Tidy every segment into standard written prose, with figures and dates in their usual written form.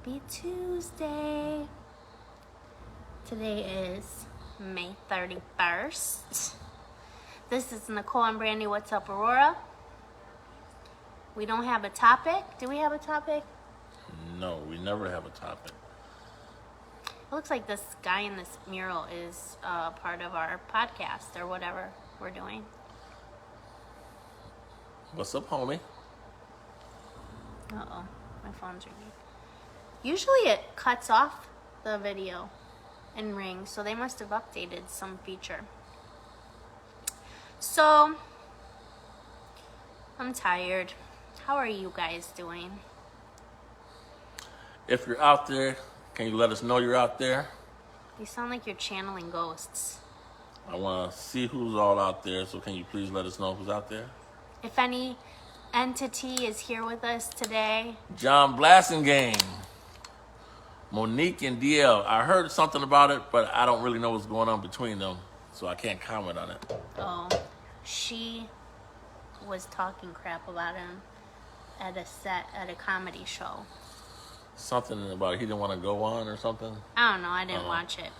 Happy Tuesday. Today is May 31st. This is Nicole and Brandy. What's up, Aurora? We don't have a topic. Do we have a topic? No, we never have a topic. It looks like this guy in this mural is part of our podcast or whatever we're doing. What's up, homie? Uh-oh, my phone's ringing. Usually it cuts off the video and rings, so they must have updated some feature. So, I'm tired. How are you guys doing? If you're out there, can you let us know you're out there? You sound like you're channeling ghosts. I want to see who's all out there, so can you please let us know who's out there? If any entity is here with us today. John Blassingame, Monique and DL. I heard something about it, but I don't really know what's going on between them, so I can't comment on it. Oh, she was talking crap about him at a comedy show. Something about he didn't want to go on or something? I don't know. I didn't watch it.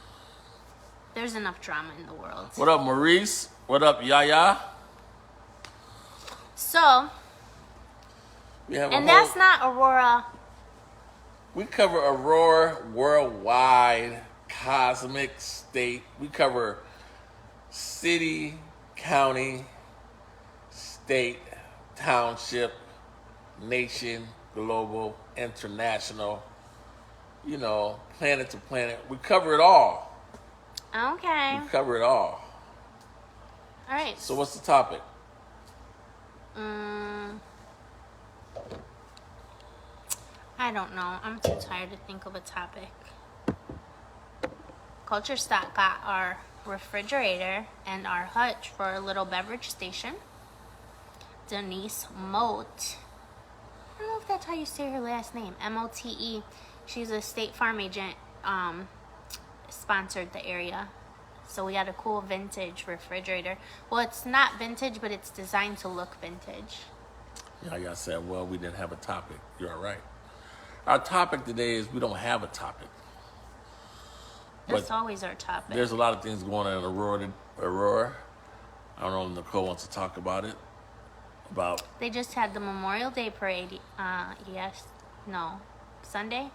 There's enough drama in the world. What up, Maurice? What up, Yaya? So, and that's not Aurora. We cover Aurora worldwide, cosmic, state. We cover city, county, state, township, nation, global, international, planet to planet. We cover it all. Okay. We cover it all. All right. So what's the topic? I don't know. I'm too tired to think of a topic. Culture Stock got our refrigerator and our hutch for a little beverage station. Denise Mote. I don't know if that's how you say her last name. M-O-T-E. She's a State Farm agent. Sponsored the area. So we got a cool vintage refrigerator. Well, it's not vintage, but it's designed to look vintage. Yeah, I said, well, we didn't have a topic. You're all right. Our topic today is we don't have a topic. That's always our topic. There's a lot of things going on in Aurora. I don't know if Nicole wants to talk about it. They just had the Memorial Day parade. Sunday.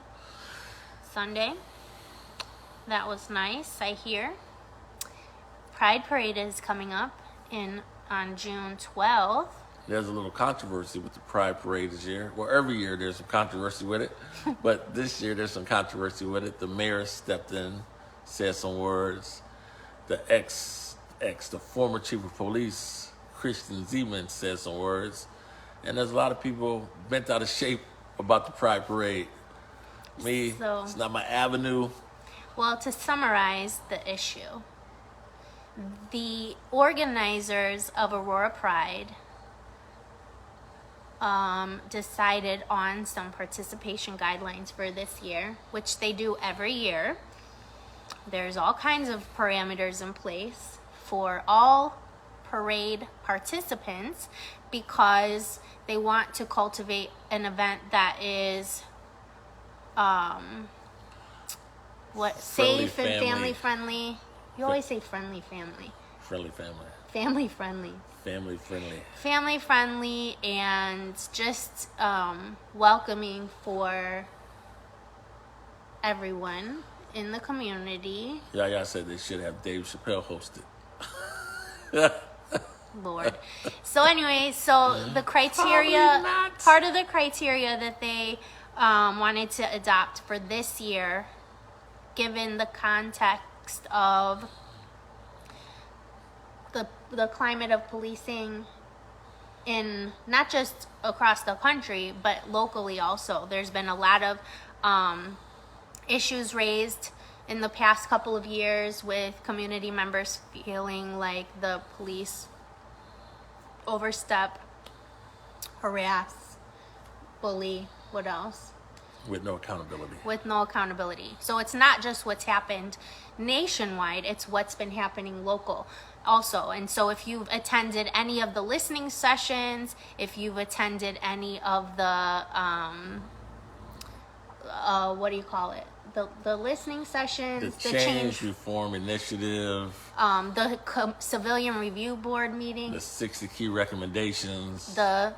That was nice, I hear. Pride Parade is coming up on June 12th. There's a little controversy with the Pride Parade this year. Well, every year there's some controversy with it, but this year there's some controversy with it. The mayor stepped in, said some words. The former chief of police, Christian Zeman, said some words. And there's a lot of people bent out of shape about the Pride Parade. It's not my avenue. Well, to summarize the issue, the organizers of Aurora Pride decided on some participation guidelines for this year, which they do every year. There's all kinds of parameters in place for all parade participants because they want to cultivate an event that is safe and family friendly. You always say friendly family. Friendly family. Family friendly. Family friendly. Family friendly and just welcoming for everyone in the community. Yeah, I said they should have Dave Chappelle host it. Lord. So anyway, the criteria, part of the criteria that they wanted to adopt for this year, given the context of the climate of policing in not just across the country, but locally also. There's been a lot of issues raised in the past couple of years with community members feeling like the police overstep, harass, bully, what else? With no accountability. With no accountability. So it's not just what's happened nationwide, it's what's been happening local also. And so if you've attended any of the listening sessions, if you've attended any of the what do you call it? The listening sessions, The change reform initiative, civilian review board meeting, the 60 key recommendations, the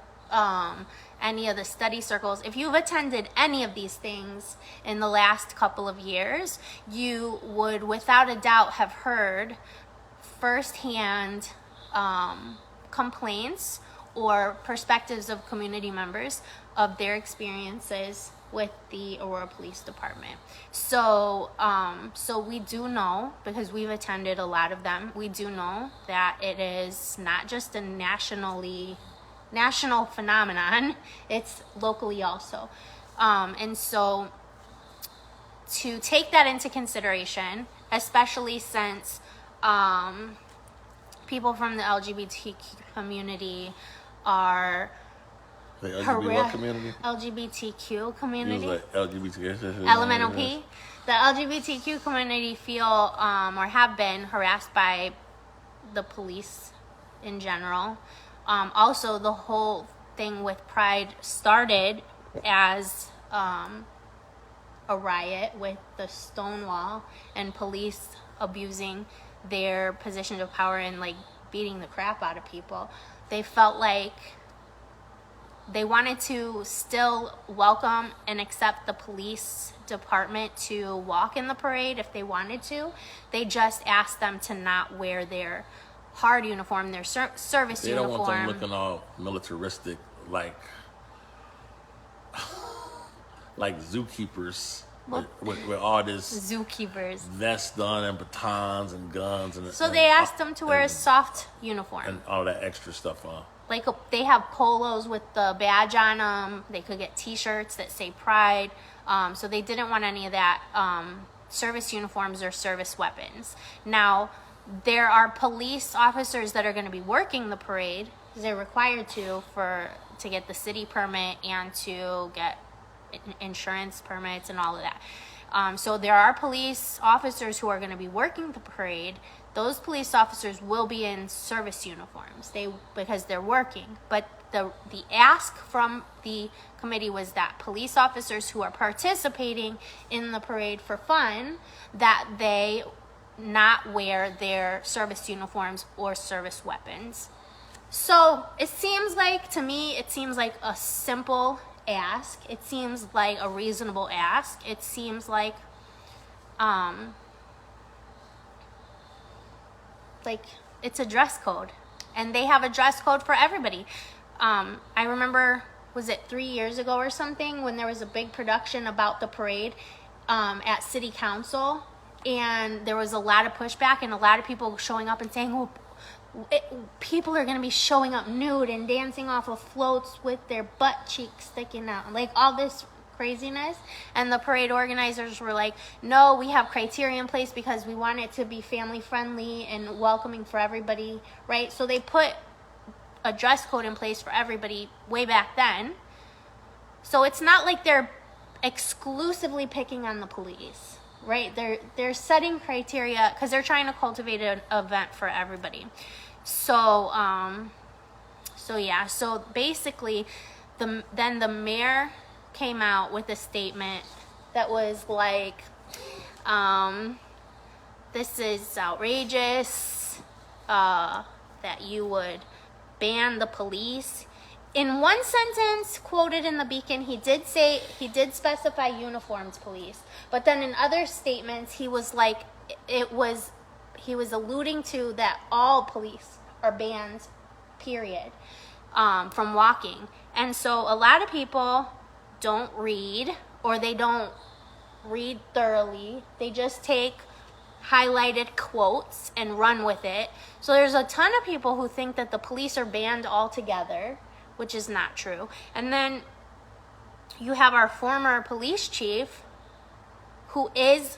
any of the study circles. If you've attended any of these things in the last couple of years, you would without a doubt have heard firsthand complaints or perspectives of community members of their experiences with the Aurora Police Department. So we do know, because we've attended a lot of them, we do know that it is not just a national phenomenon, it's locally also. And so to take that into consideration, especially since people from the LGBTQ community are the LGBT community? LGBTQ community. Like LGBTQ. Elemental P. The LGBTQ community feel or have been harassed by the police in general. Also, the whole thing with Pride started as a riot with the Stonewall and police abusing their positions of power and like beating the crap out of people. They felt like they wanted to still welcome and accept the police department to walk in the parade if they wanted to. They just asked them to not wear their hard uniform, their service uniform. They don't want them looking all militaristic like zookeepers with all this vest on and batons and guns. So they asked them to wear a soft uniform. And all that extra stuff on. Like they have polos with the badge on them. They could get T-shirts that say Pride. So they didn't want any of that service uniforms or service weapons. Now, there are police officers that are going to be working the parade. They're required to get the city permit and to get insurance permits and all of that. So there are police officers who are going to be working the parade. Those police officers will be in service uniforms because they're working. But the ask from the committee was that police officers who are participating in the parade for fun, that they not wear their service uniforms or service weapons. So it seems like a simple ask. It seems like a reasonable ask. It seems like it's a dress code, and they have a dress code for everybody. I remember, was it 3 years ago or something, when there was a big production about the parade at City Council, and there was a lot of pushback and a lot of people showing up and saying, well, people are going to be showing up nude and dancing off of floats with their butt cheeks sticking out, like all this craziness. And the parade organizers were like, no, we have criteria in place because we want it to be family friendly and welcoming for everybody, right? So they put a dress code in place for everybody way back then. So it's not like they're exclusively picking on the police, right? They're setting criteria because they're trying to cultivate an event for everybody. So basically then the mayor came out with a statement that was like, this is outrageous, that you would ban the police. In one sentence quoted in the Beacon, he did specify uniforms police, but then in other statements he was alluding to that all police are banned, period, from walking. And so a lot of people don't read, or they don't read thoroughly. They just take highlighted quotes and run with it. So there's a ton of people who think that the police are banned altogether, which is not true. And then you have our former police chief, who is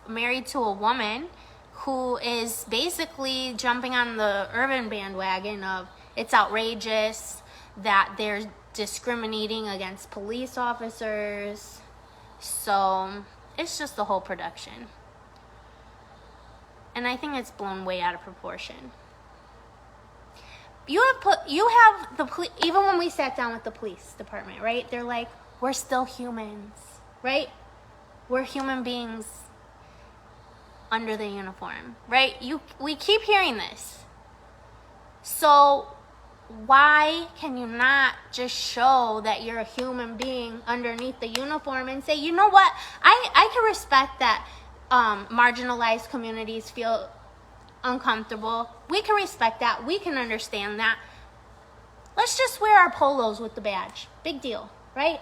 married to a woman, who is basically jumping on the urban bandwagon of it's outrageous that they're discriminating against police officers. So it's just the whole production. And I think it's blown way out of proportion. You have the even when we sat down with the police department, right? They're like, we're still humans, right? We're human beings under the uniform, right? We keep hearing this. So why can you not just show that you're a human being underneath the uniform and say, you know what, I can respect that marginalized communities feel uncomfortable. We can respect that. We can understand that. Let's just wear our polos with the badge. Big deal, right?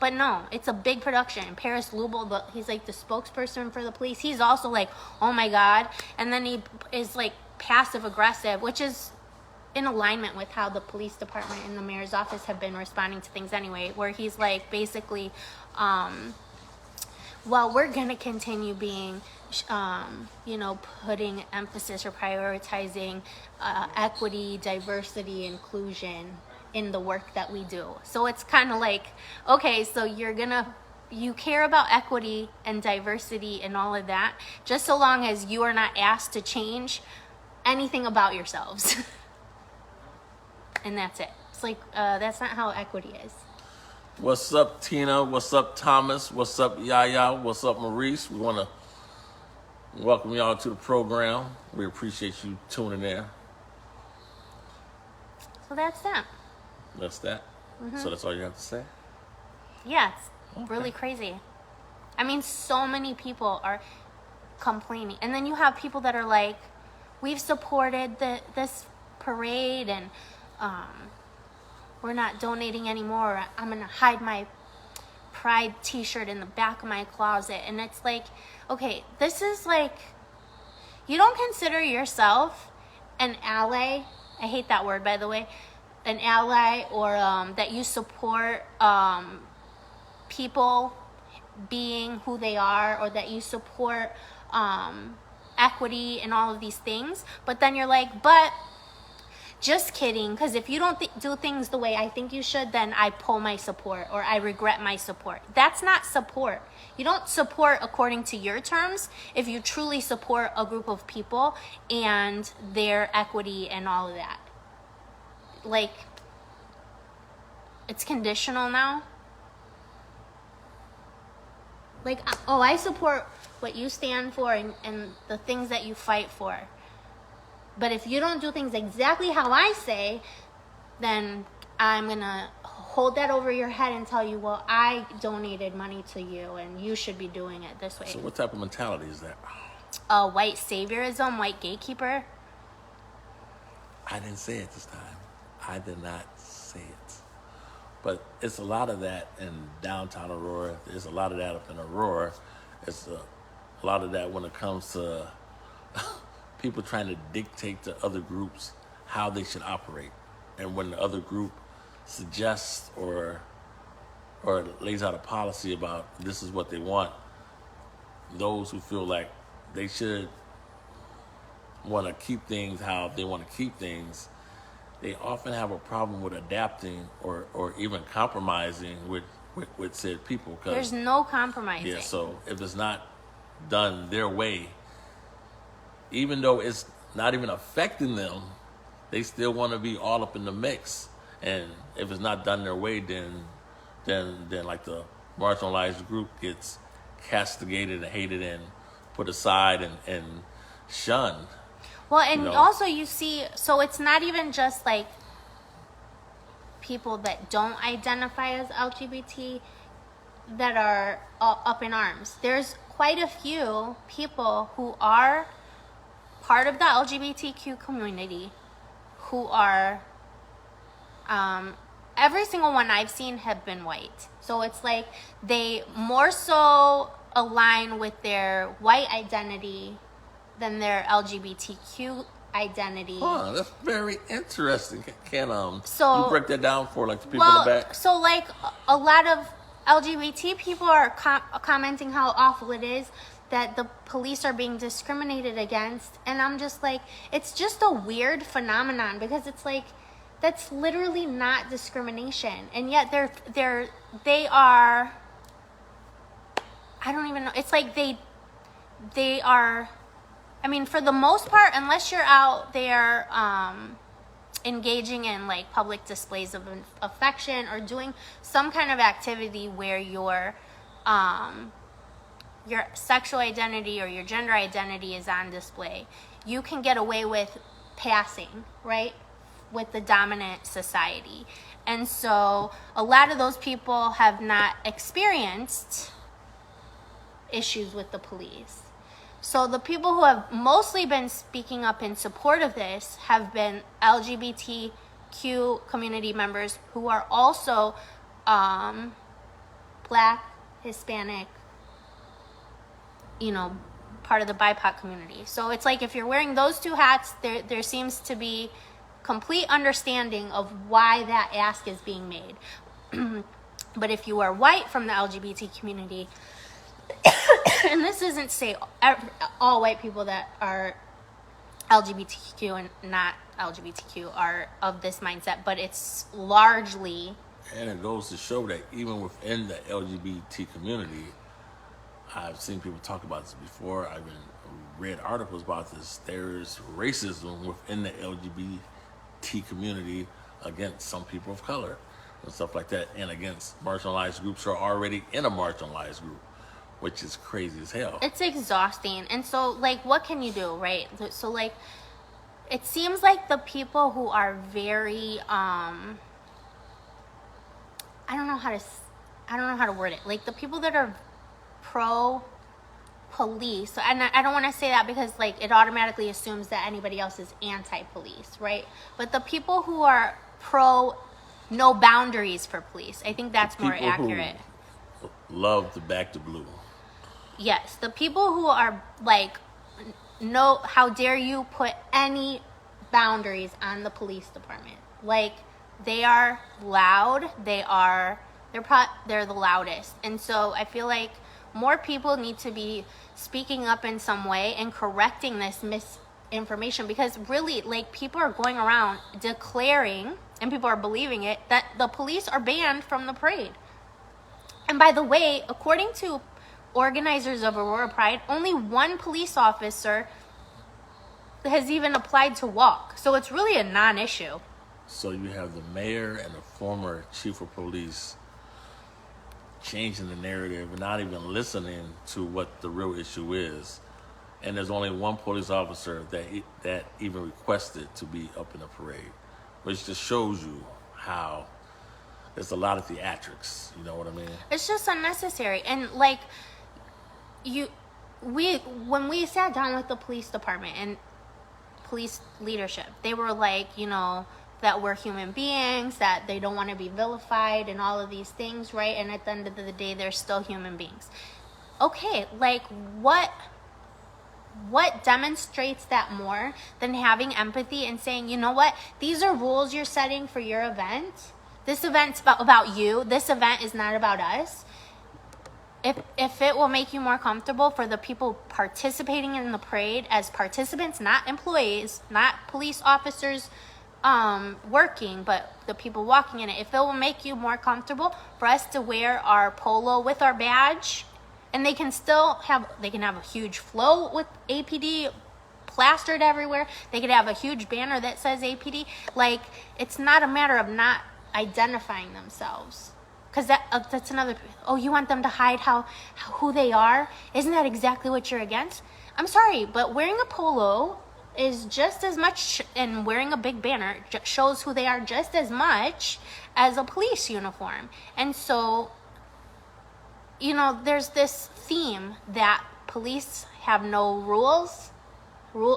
But no, it's a big production. Paris Lubel, he's like the spokesperson for the police. He's also like, oh my God. And then he is like passive aggressive, which is in alignment with how the police department and the mayor's office have been responding to things anyway, where he's like basically, well, we're going to continue being, putting emphasis or prioritizing equity, diversity, inclusion in the work that we do. So it's kind of like, okay, so you care about equity and diversity and all of that, just so long as you are not asked to change anything about yourselves. And that's it. It's like, that's not how equity is. What's up, Tina? What's up, Thomas? What's up, Yaya? What's up, Maurice? We want to welcome y'all to the program. We appreciate you tuning in. So that's that. That's that. Mm-hmm. So that's all you have to say? Yeah, it's really crazy. I mean, so many people are complaining. And then you have people that are like, we've supported this parade and we're not donating anymore. I'm going to hide my Pride t-shirt in the back of my closet. And it's like, okay, this is like, you don't consider yourself an ally. I hate that word, by the way. An ally, or that you support people being who they are, or that you support equity and all of these things. But then you're like, but just kidding, because if you don't do things the way I think you should, then I pull my support, or I regret my support. That's not support. You don't support according to your terms if you truly support a group of people and their equity and all of that. Like, it's conditional now. Like, oh, I support what you stand for and the things that you fight for. But if you don't do things exactly how I say, then I'm going to hold that over your head and tell you, well, I donated money to you and you should be doing it this way. So what type of mentality is that? White saviorism, white gatekeeper. I didn't say it this time. I did not say it. But it's a lot of that in downtown Aurora. There's a lot of that up in Aurora. It's a lot of that when it comes to people trying to dictate to other groups how they should operate. And when the other group suggests or lays out a policy about this is what they want, those who feel like they should want to keep things how they want to keep things, they often have a problem with adapting or even compromising with said people. There's no compromising. Yeah, so if it's not done their way, even though it's not even affecting them, they still want to be all up in the mix. And if it's not done their way, then like the marginalized group gets castigated and hated and put aside and shunned. Well, and also you see, so it's not even just like people that don't identify as LGBT that are up in arms. There's quite a few people who are part of the LGBTQ community who are, every single one I've seen have been white. So it's like they more so align with their white identity than their LGBTQ identity. Oh, that's very interesting. Can so, you break that down for like the people in the back? So like a lot of LGBT people are commenting how awful it is that the police are being discriminated against, and I'm just like, it's just a weird phenomenon, because it's like, that's literally not discrimination, and yet they are, I don't even know, it's like they are, I mean, for the most part, unless you're out there engaging in like public displays of affection or doing some kind of activity where your sexual identity or your gender identity is on display, you can get away with passing, right, with the dominant society. And so a lot of those people have not experienced issues with the police. So the people who have mostly been speaking up in support of this have been LGBTQ community members who are also Black, Hispanic, part of the BIPOC community. So it's like if you're wearing those two hats, there seems to be complete understanding of why that ask is being made. But if you are white from the LGBT community, and this isn't to say all white people that are LGBTQ and not LGBTQ are of this mindset, but it's largely... And it goes to show that even within the LGBT community, I've seen people talk about this before, I've even read articles about this, there's racism within the LGBT community against some people of color and stuff like that, and against marginalized groups who are already in a marginalized group, which is crazy as hell. It's exhausting. And so, like, what can you do, right? So, like, it seems like the people who are very, I don't know how to word it. Like, the people that are pro-police, and I don't want to say that because, like, it automatically assumes that anybody else is anti-police, right? But the people who are no boundaries for police, I think that's more accurate. Love the back to blue. Yes, the people who are like, no, how dare you put any boundaries on the police department? Like, they are loud. They're the loudest. And so I feel like more people need to be speaking up in some way and correcting this misinformation, because really, like, people are going around declaring, and people are believing it, that the police are banned from the parade. And by the way, according to organizers of Aurora Pride, only one police officer has even applied to walk. So it's really a non-issue. So you have the mayor and the former chief of police changing the narrative and not even listening to what the real issue is. And there's only one police officer that even requested to be up in the parade, which just shows you how there's a lot of theatrics. You know what I mean? It's just unnecessary. And like, when we sat down with the police department and police leadership, they were like, that we're human beings, that they don't want to be vilified and all of these things, right? And at the end of the day, they're still human beings. Okay, like, what demonstrates that more than having empathy and saying, you know what, these are rules you're setting for your event. This event's about you. This event is not about us. If it will make you more comfortable for the people participating in the parade as participants, not employees, not police officers working, but the people walking in it, if it will make you more comfortable for us to wear our polo with our badge, and they can have a huge float with APD plastered everywhere, they could have a huge banner that says APD, like, it's not a matter of not identifying themselves. Because that's another, you want them to hide who they are? Isn't that exactly what you're against? I'm sorry, but wearing a polo is just as much, and wearing a big banner shows who they are just as much as a police uniform. And so, there's this theme that police have no rules.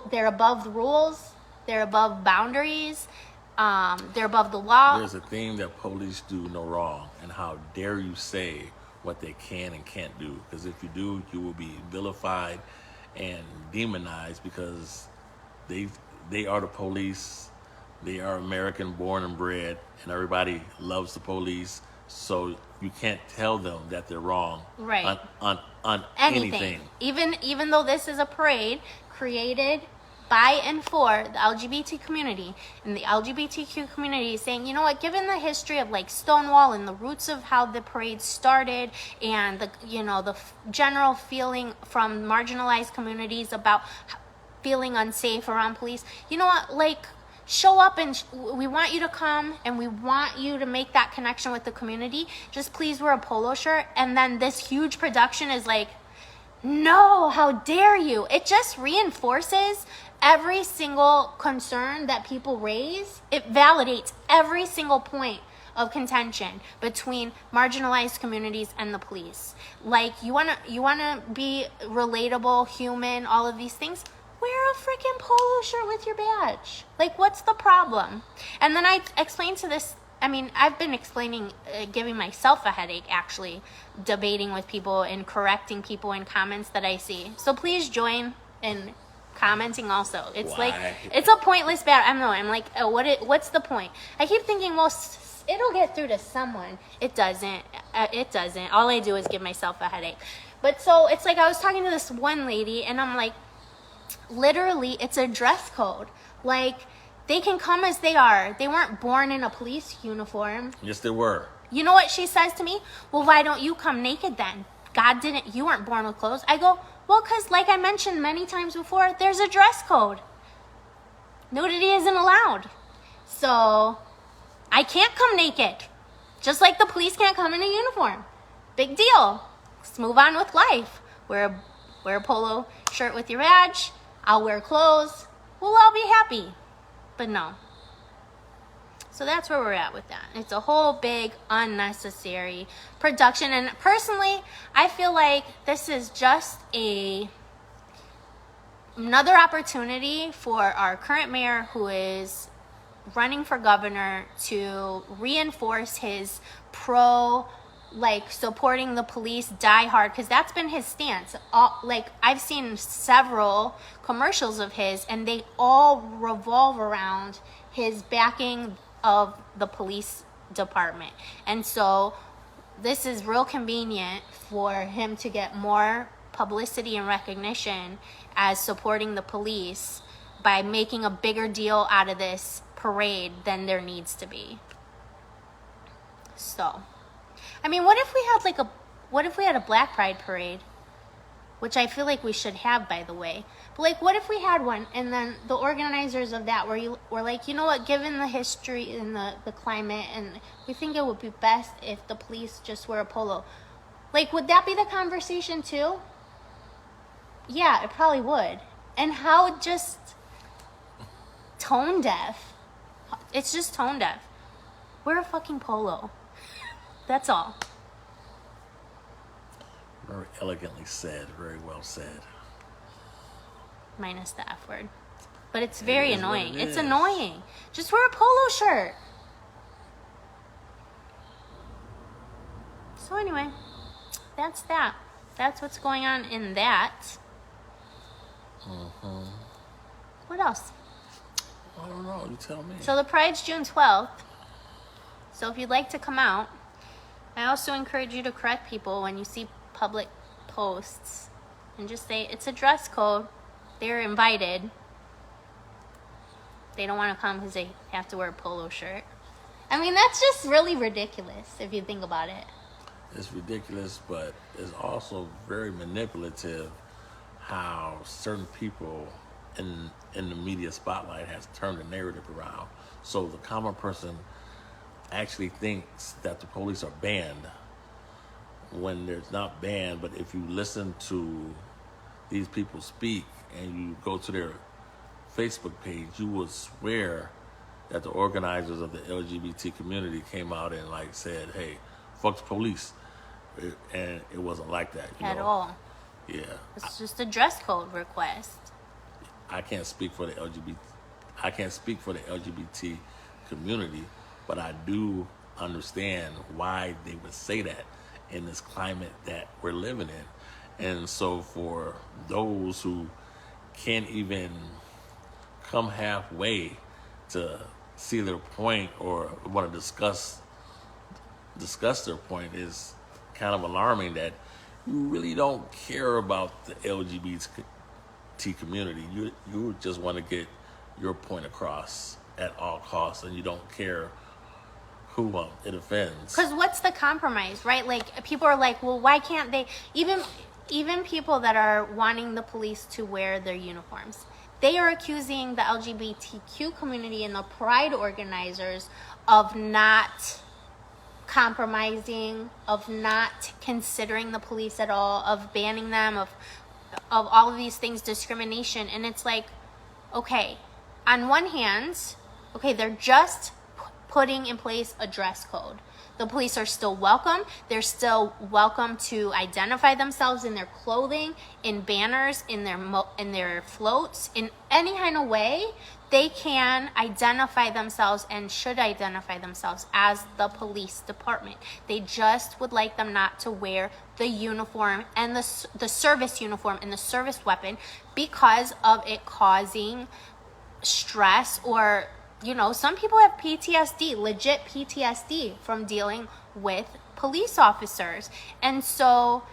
They're above the rules. They're above boundaries. They're above the law. There's a theme that police do no wrong, and how dare you say what they can and can't do? Because if you do, you will be vilified and demonized, because they are the police. They are American born and bred, and everybody loves the police. So you can't tell them that they're wrong, right, on anything. Even though this is a parade created by and for the LGBT community, and the LGBTQ community is saying, you know what, given the history of like Stonewall and the roots of how the parade started, and the general feeling from marginalized communities about feeling unsafe around police, you know what, like, show up and we want you to come and we want you to make that connection with the community. Just please wear a polo shirt. And then this huge production is like, no, how dare you? It just reinforces every single concern that people raise. It validates every single point of contention between marginalized communities and the police. Like, you wanna be relatable, human, all of these things, wear a freaking polo shirt with your badge. Like, what's the problem? And then I explained to this, I mean, I've been explaining, giving myself a headache, actually, debating with people and correcting people in comments that I see. So please join in commenting also. It's Why? like, it's a pointless battle. I don't know. I'm like, oh, what's the point? I keep thinking, well, it'll get through to someone. It doesn't. It doesn't. All I do is give myself a headache. But so it's like I was talking to this one lady, and I'm like, literally, it's a dress code. Like, they can come as they are. They weren't born in a police uniform. Yes, they were. You know what she says to me? Well, why don't you come naked then? God didn't, you weren't born with clothes. I go, well, because like I mentioned many times before, there's a dress code. Nudity isn't allowed. So I can't come naked. Just like the police can't come in a uniform. Big deal. Let's move on with life. Wear a polo shirt with your badge. I'll wear clothes. We'll all be happy. But no. So that's where we're at with that. It's a whole big unnecessary production. And personally, I feel like this is just another opportunity for our current mayor, who is running for governor, to reinforce his supporting the police die hard, because that's been his stance. I've seen several commercials of his, and they all revolve around his backing of the police department. And so this is real convenient for him to get more publicity and recognition as supporting the police by making a bigger deal out of this parade than there needs to be. So, I mean, what if we had a Black Pride parade? Which I feel like we should have, by the way. But like, what if we had one, and then the organizers of that were like, you know what, given the history and the climate, and we think it would be best if the police just wear a polo. Like, would that be the conversation too? Yeah, it probably would. And how just tone deaf. It's just tone deaf. Wear a fucking polo. That's all. Very elegantly said. Very well said. Minus the F word. But it's very annoying. It's is. annoying. Just wear a polo shirt. So anyway, that's that. That's what's going on in that. Mm-hmm. What else? I don't know. You tell me. So the Pride's June 12th. So if you'd like to come out, I also encourage you to correct people when you see public posts and just say it's a dress code. They're invited. They don't want to come because they have to wear a polo shirt. I mean, that's just really ridiculous if you think about it. It's ridiculous, but it's also very manipulative how certain people in the media spotlight has turned the narrative around. So the common person actually thinks that the police are banned when there's not banned. But if you listen to these people speak and you go to their Facebook page, you would swear that the organizers of the LGBT community came out and like said, hey, fuck the police. And it wasn't like that. At all. Yeah. It's just a dress code request. I can't speak for the LGBT community, but I do understand why they would say that in this climate that we're living in. And so for those who can't even come halfway to see their point or want to discuss their point is kind of alarming, that you really don't care about the LGBT community. You just want to get your point across at all costs, and you don't care who it offends. Because what's the compromise, right? Like, people are like, well, why can't they, even people that are wanting the police to wear their uniforms, they are accusing the LGBTQ community and the pride organizers of not compromising, of not considering the police at all, of banning them, of all of these things, discrimination. And it's like, okay, on one hand, okay, they're just putting in place a dress code. The police are still welcome. They're still welcome to identify themselves in their clothing, in banners, in their floats, in any kind of way. They can identify themselves and should identify themselves as the police department. They just would like them not to wear the uniform and the service uniform and the service weapon because of it causing stress, or some people have PTSD, legit PTSD from dealing with police officers. And so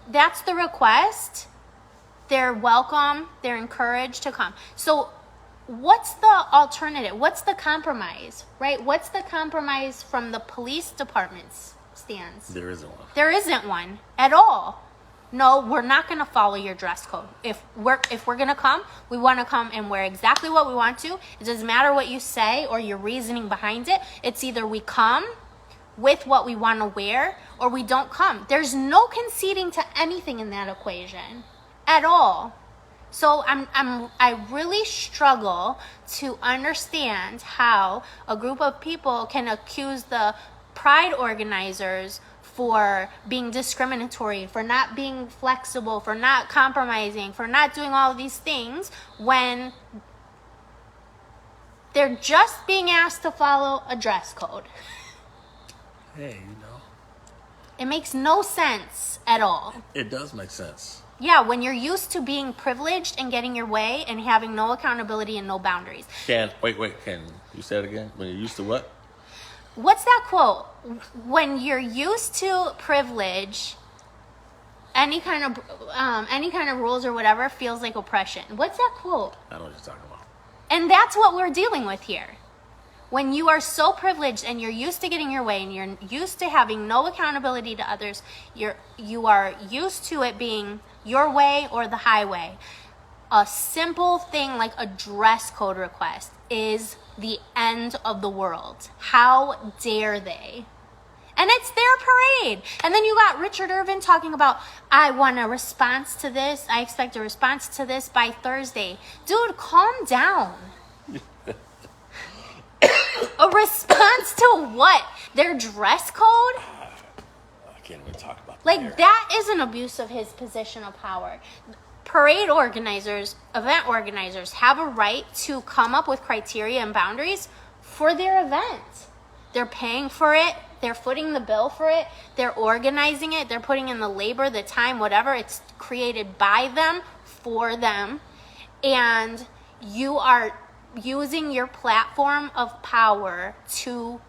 that's the request. They're welcome. They're encouraged to come. So what's the alternative? What's the compromise, right? What's the compromise from the police department's stance? There isn't one. There isn't one at all. No, we're not going to follow your dress code. If we're going to come, we want to come and wear exactly what we want to. It doesn't matter what you say or your reasoning behind it. It's either we come with what we want to wear or we don't come. There's no conceding to anything in that equation at all. So I really struggle to understand how a group of people can accuse the pride organizers for being discriminatory, for not being flexible, for not compromising, for not doing all of these things when they're just being asked to follow a dress code. Hey, It makes no sense at all. It does make sense. Yeah, when you're used to being privileged and getting your way and having no accountability and no boundaries. Can you say it again? When you're used to what? What's that quote? When you're used to privilege, any kind of rules or whatever feels like oppression. What's that quote? I know what you're talking about. And that's what we're dealing with here. When you are so privileged and you're used to getting your way and you're used to having no accountability to others, you are used to it being your way or the highway. A simple thing like a dress code request is the end of the world. How dare they? And it's their parade. And then you got Richard Irvin talking about, I want a response to this. I expect a response to this by Thursday. Dude, calm down. A response to what? Their dress code? I can't even talk about Like, that is an abuse of his position of power. Parade organizers, event organizers have a right to come up with criteria and boundaries for their event. They're paying for it. They're footing the bill for it. They're organizing it. They're putting in the labor, the time, whatever. It's created by them, for them. And you are using your platform of power to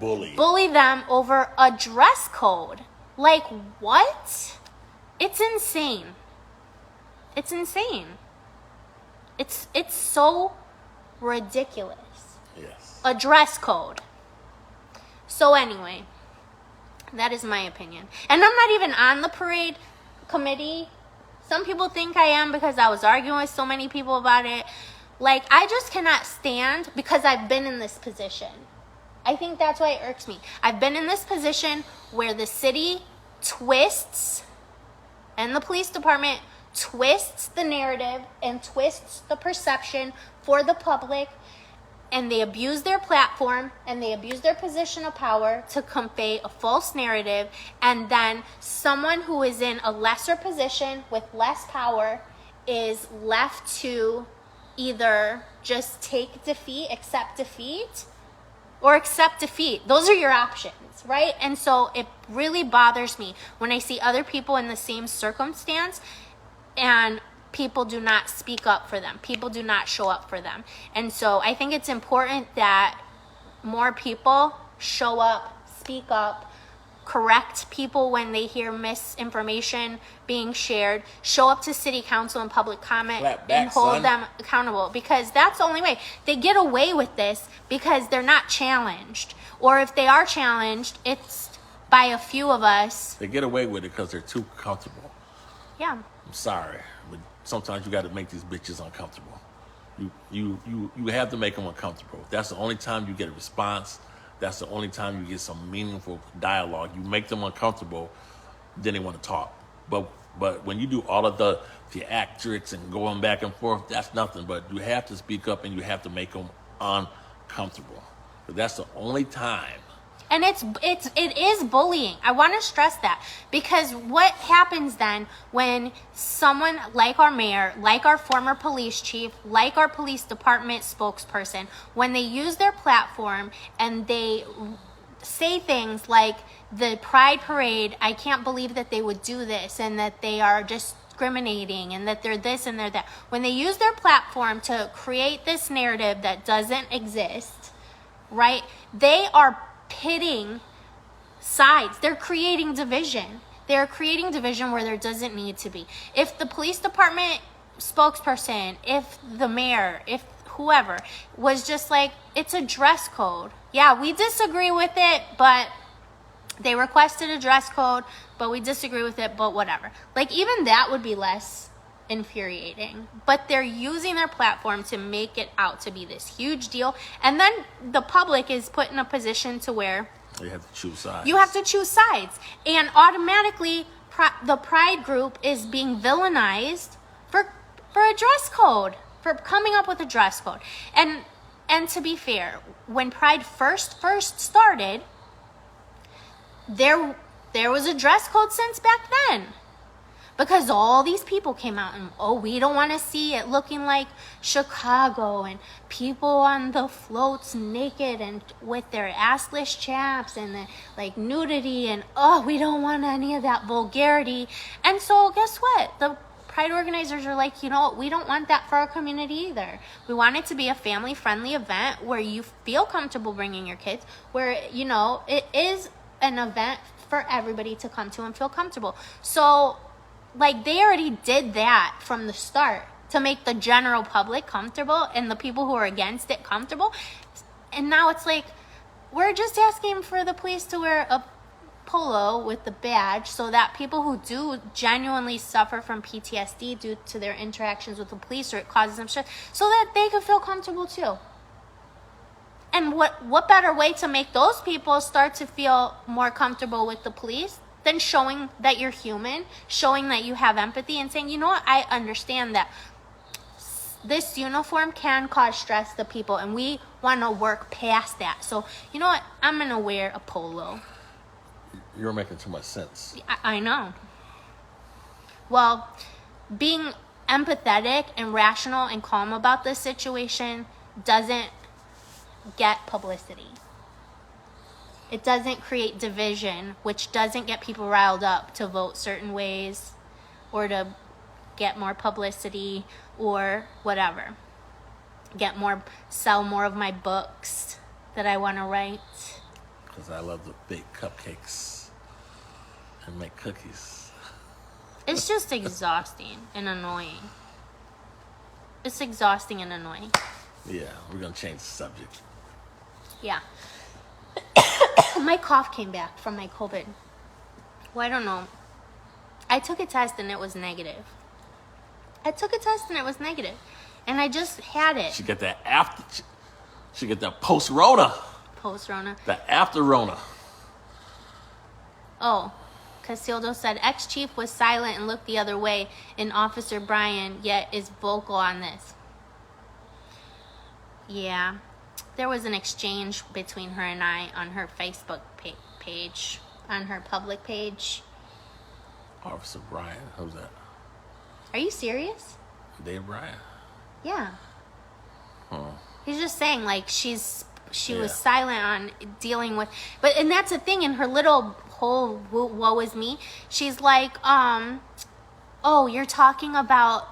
bully them over a dress code. Like, what? It's insane. It's insane. It's so ridiculous. Yes. A dress code. So anyway, that is my opinion. And I'm not even on the parade committee. Some people think I am because I was arguing with so many people about it. Like, I just cannot stand because I've been in this position. I think that's why it irks me. I've been in this position where the city twists and the police department twists the narrative and twists the perception for the public, and they abuse their platform and they abuse their position of power to convey a false narrative, and then someone who is in a lesser position with less power is left to either just take defeat, accept defeat, or accept defeat. Those are your options, right? And so it really bothers me when I see other people in the same circumstance and people do not speak up for them. People do not show up for them. And so I think it's important that more people show up, speak up, correct people when they hear misinformation being shared, show up to city council and public comment and hold them accountable, because that's the only way. They get away with this because they're not challenged. Or if they are challenged, it's by a few of us. They get away with it because they're too comfortable. Yeah. I'm sorry, but sometimes you got to make these bitches uncomfortable. You have to make them uncomfortable. That's the only time you get a response. That's the only time you get some meaningful dialogue. You make them uncomfortable, then they want to talk. But when you do all of the theatrics and going back and forth, that's nothing. But you have to speak up and you have to make them uncomfortable. But that's the only time. And it is bullying. I want to stress that, because what happens then when someone like our mayor, like our former police chief, like our police department spokesperson, when they use their platform and they say things like the Pride Parade, I can't believe that they would do this, and that they are discriminating, and that they're this and they're that. When they use their platform to create this narrative that doesn't exist, right? They are pitting sides. They're creating division. They're creating division where there doesn't need to be. If the police department spokesperson, if the mayor, if whoever was just like, it's a dress code. Yeah, we disagree with it, but they requested a dress code, but we disagree with it, but whatever. Like, even that would be less infuriating. But they're using their platform to make it out to be this huge deal. And then the public is put in a position to where you have to choose sides. You have to choose sides. And automatically, the Pride group is being villainized for a dress code, for coming up with a dress code. And to be fair, when Pride first started, there was a dress code since back then. Because all these people came out and, we don't want to see it looking like Chicago, and people on the floats naked and with their assless chaps and the, like, nudity, and we don't want any of that vulgarity. And so guess what? The Pride organizers are like, we don't want that for our community either. We want it to be a family-friendly event where you feel comfortable bringing your kids, where, it is an event for everybody to come to and feel comfortable. So, like, they already did that from the start to make the general public comfortable and the people who are against it comfortable. And now it's like, we're just asking for the police to wear a polo with the badge so that people who do genuinely suffer from PTSD due to their interactions with the police, or it causes them stress, so that they can feel comfortable too. And what better way to make those people start to feel more comfortable with the police than showing that you're human, showing that you have empathy, and saying, I understand that this uniform can cause stress to people, and we want to work past that. So, I'm going to wear a polo. You're making too much sense. I know. Well, being empathetic and rational and calm about this situation doesn't get publicity. It doesn't create division, which doesn't get people riled up to vote certain ways or to get more publicity or whatever. Sell more of my books that I want to write. Because I love to bake cupcakes and make cookies. It's just exhausting and annoying. It's exhausting and annoying. Yeah, we're going to change the subject. Yeah. My cough came back from my COVID. Well, I don't know. I took a test and it was negative. And I just had it. She got that after. She got that post-Rona. Post-Rona. The after-Rona. Oh. Casildo said, ex-chief was silent and looked the other way, and Officer Brian yet is vocal on this. Yeah. There was an exchange between her and I on her Facebook page, on her public page. Officer Brian, who's that? Are you serious? Dave Brian? Yeah. Huh. He's just saying, like, she was silent on dealing with, and that's the thing, in her little whole woe is me, she's like, you're talking about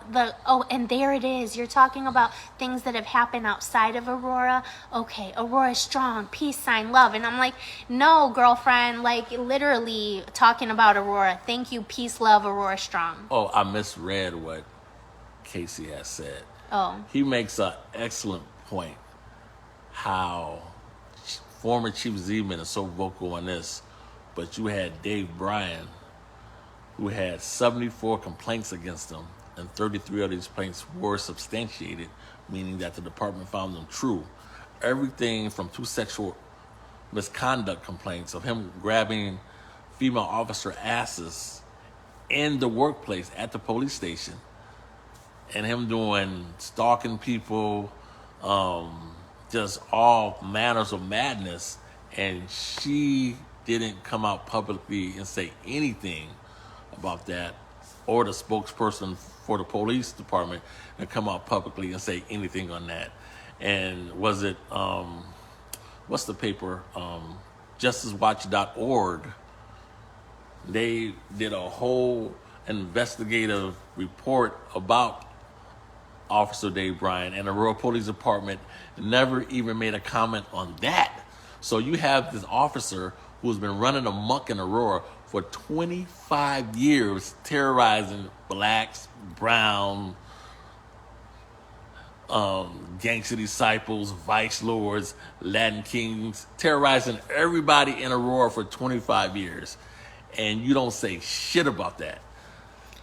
and there it is. You're talking about things that have happened outside of Aurora. Okay, Aurora's strong, peace sign, love. And I'm like, no, girlfriend, like, literally talking about Aurora. Thank you, peace, love, Aurora strong. Oh, I misread what Casey has said. Oh. He makes an excellent point how former Chief Zeman is so vocal on this, but you had Dave Bryan who had 74 complaints against him, and 33 of these complaints were substantiated, meaning that the department found them true. Everything from 2 sexual misconduct complaints of him grabbing female officer asses in the workplace at the police station, and him doing stalking people, just all manners of madness. And she didn't come out publicly and say anything about that, or the spokesperson for the police department and come out publicly and say anything on that. And was it, what's the paper? JusticeWatch.org. They did a whole investigative report about Officer Dave Bryant, and the Aurora Police Department never even made a comment on that. So you have this officer who's been running amok in Aurora for 25 years, terrorizing blacks, brown, gangster disciples, vice lords, Latin kings, terrorizing everybody in Aurora for 25 years. And you don't say shit about that.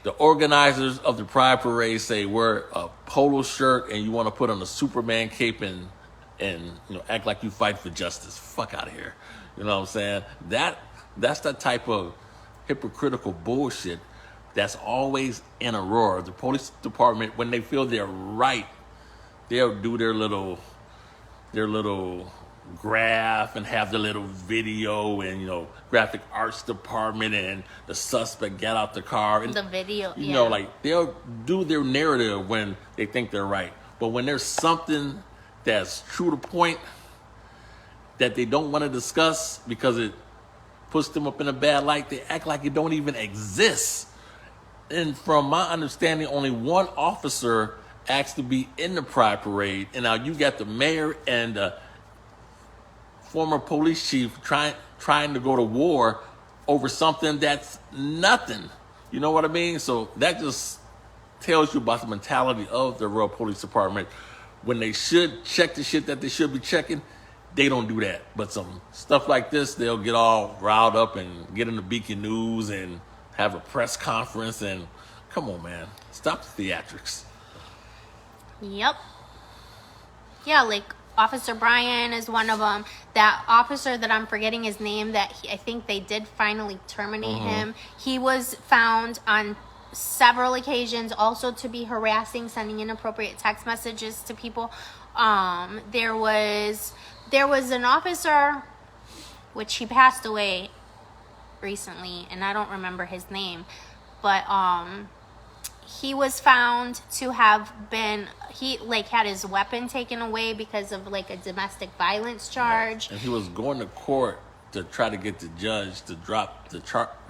The organizers of the Pride Parade say wear a polo shirt and you want to put on a Superman cape and act like you fight for justice. Fuck out of here. You know what I'm saying? That's the type of hypocritical bullshit that's always in Aurora. The police department, when they feel they're right, they'll do their little graph and have the little video, and graphic arts department and the suspect get out the car and the video, like they'll do their narrative when they think they're right. But when there's something that's true to point that they don't want to discuss because it puts them up in a bad light, they act like it don't even exist. And from my understanding, only one officer asked to be in the Pride Parade, and now you got the mayor and the former police chief trying to go to war over something that's nothing. You know what I mean? So that just tells you about the mentality of the Aurora Police Department. When they should check the shit that they should be checking, they don't do that. But some stuff like this, they'll get all riled up and get in the Beacon News and have a press conference. And come on, man, stop the theatrics. Yep. Yeah, like Officer Brian is one of them. That officer that I'm forgetting his name, that I think they did finally terminate him. He was found on several occasions also to be harassing, sending inappropriate text messages to people. There was an officer, which he passed away recently, and I don't remember his name, but he was found to have been, he had his weapon taken away because of a domestic violence charge. And he was going to court to try to get the judge to drop the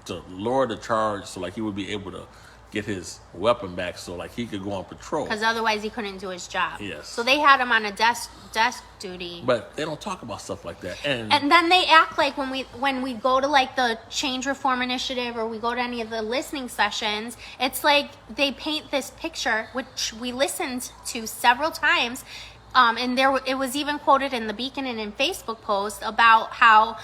to lower the charge, so he would be able to get his weapon back, so he could go on patrol. Because otherwise he couldn't do his job. Yes. So they had him on a desk duty. But they don't talk about stuff like that. And then they act like when we go to the Change Reform Initiative, or we go to any of the listening sessions, it's like they paint this picture, which we listened to several times, and it was even quoted in the Beacon and in Facebook post about how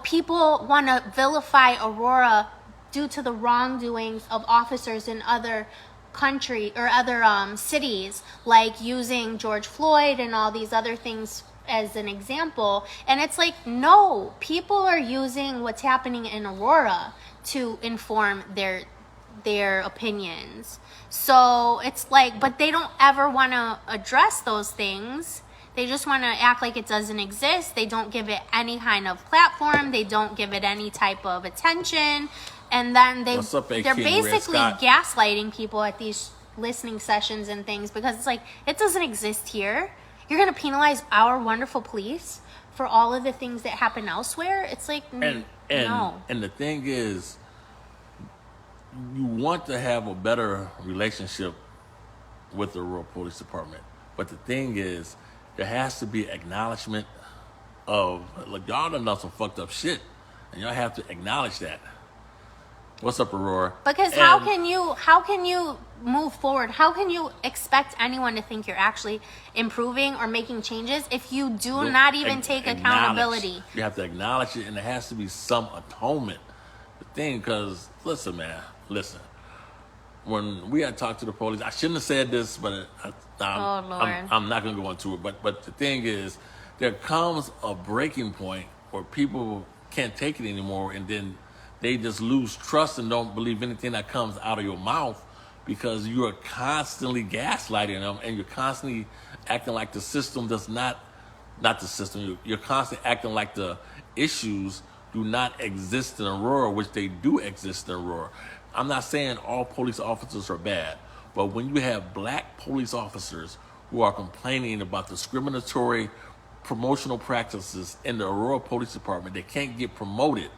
people want to vilify Aurora due to the wrongdoings of officers in other country or other cities, like using George Floyd and all these other things as an example. And it's no, people are using what's happening in Aurora to inform their opinions. So it's but they don't ever want to address those things. They just want to act like it doesn't exist. They don't give it any kind of platform. They don't give it any type of attention. And then they're basically gaslighting people at these listening sessions and things, because it's it doesn't exist here. You're going to penalize our wonderful police for all of the things that happen elsewhere? It's no. And the thing is, you want to have a better relationship with the Aurora Police Department. But the thing is, there has to be acknowledgement of, y'all done some fucked up shit, and y'all have to acknowledge that. What's up, Aurora? Because how can you move forward? How can you expect anyone to think you're actually improving or making changes if you do not even take accountability? You have to acknowledge it, and there has to be some atonement. thing, because listen, man, listen. When we had talked to the police, I shouldn't have said this, but I'm not going to go into it. But the thing is, there comes a breaking point where people can't take it anymore, and then they just lose trust and don't believe anything that comes out of your mouth, because you are constantly gaslighting them, and you're constantly acting like the system does not the system. You're constantly acting like the issues do not exist in Aurora, which they do exist in Aurora. I'm not saying all police officers are bad, but when you have black police officers who are complaining about discriminatory promotional practices in the Aurora Police Department, they can't get promoted.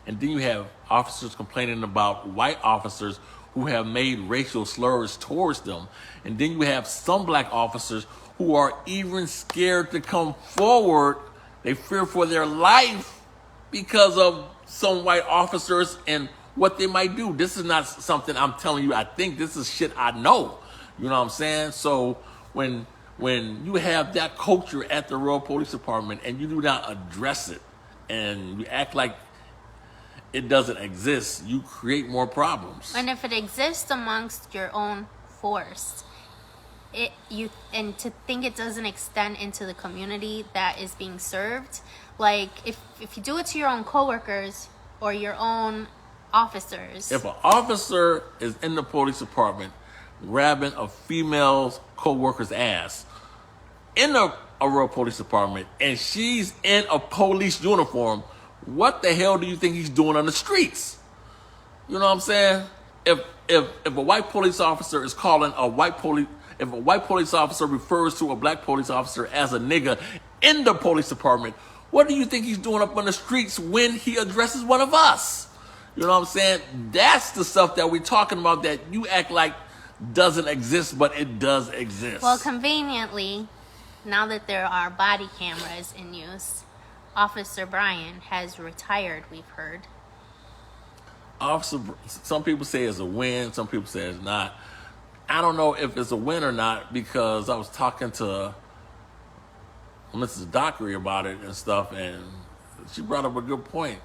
And then you have officers complaining about white officers who have made racial slurs towards them. And then you have some black officers who are even scared to come forward. They fear for their life because of some white officers and what they might do. This is not something I'm telling you I think. This is shit I know. You know what I'm saying? So when you have that culture at the Aurora Police Department and you do not address it and you act like it doesn't exist, you create more problems. And if it exists amongst your own force, and to think it doesn't extend into the community that is being served, like if you do it to your own coworkers or your own officers. If an officer is in the police department grabbing a female co-worker's ass in the Aurora Police Department and she's in a police uniform, what the hell do you think he's doing on the streets? You know what I'm saying? If a white police officer is calling if a white police officer refers to a black police officer as a nigga in the police department, what do you think he's doing up on the streets when he addresses one of us? You know what I'm saying? That's the stuff that we're talking about that you act like doesn't exist, but it does exist. Well, conveniently, now that there are body cameras in use, Officer Brian has retired, we've heard. Some people say it's a win, some people say it's not. I don't know if it's a win or not, because I was talking to Mrs. Dockery about it and stuff, and she brought up a good point.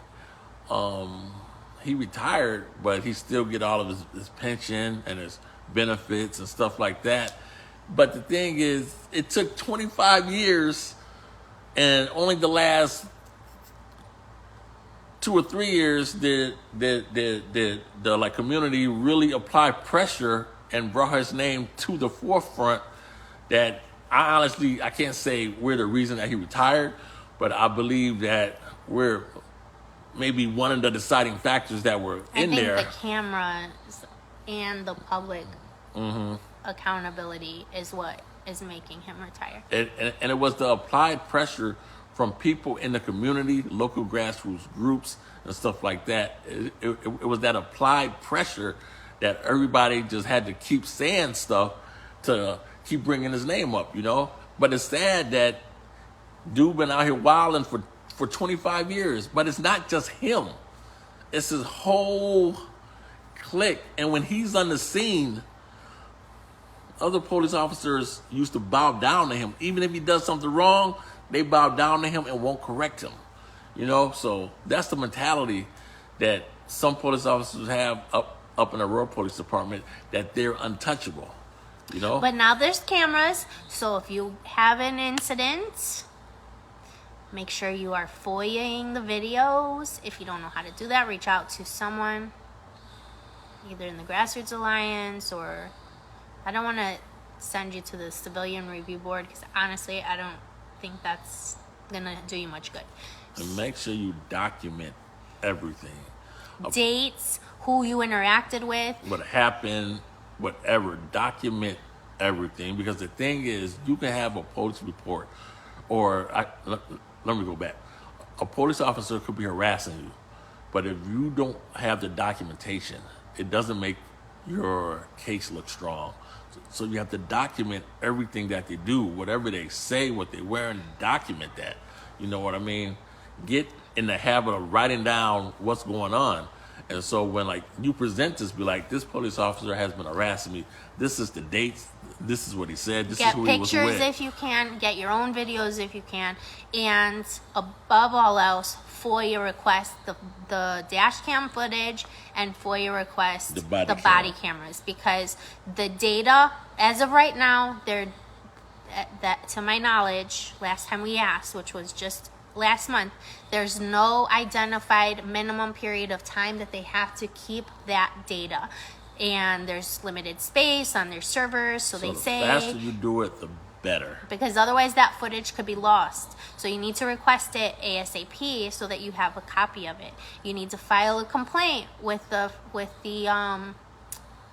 He retired, but he still get all of his pension and his benefits and stuff like that. But the thing is, it took 25 years, and only the last 2 or 3 years did the like community really apply pressure and brought his name to the forefront. That I can't say we're the reason that he retired, but I believe that we're maybe one of the deciding factors that were in there. I think the cameras and the public accountability is what is making him retire. And it was the applied pressure from people in the community, local grassroots groups and stuff like that. It was that applied pressure that everybody just had to keep saying stuff to keep bringing his name up, you know? But it's sad that dude been out here wilding for 25 years, but it's not just him. It's his whole clique. And when he's on the scene, other police officers used to bow down to him. Even if he does something wrong, they bow down to him and won't correct him. You know, so that's the mentality that some police officers have up in the Aurora Police Department, that they're untouchable, you know? But now there's cameras, so if you have an incident, make sure you are FOIAing the videos. If you don't know how to do that, reach out to someone, either in the Grassroots Alliance, or I don't want to send you to the Civilian Review Board, because honestly, I don't think that's going to do you much good. And make sure you document everything. Dates, who you interacted with. What happened, whatever. Document everything. Because the thing is, you can have a police report, let me go back. A police officer could be harassing you, but if you don't have the documentation, it doesn't make your case look strong. So you have to document everything that they do, whatever they say, what they wear, and document that. You know what I mean? Get in the habit of writing down what's going on. And so when like you present this, be like, this police officer has been harassing me. This is the dates. this is what he said. This is Get who he was pictures with. if you can. Get your own videos if you can. And above all else, FOIA request the dash cam footage and FOIA request the body cameras, because the data, as of right now, that to my knowledge, last time we asked, which was just last month, there's no identified minimum period of time that they have to keep that data. And there's limited space on their servers, so they say the faster you do it, the better. Because otherwise that footage could be lost. So you need to request it ASAP so that you have a copy of it. You need to file a complaint with the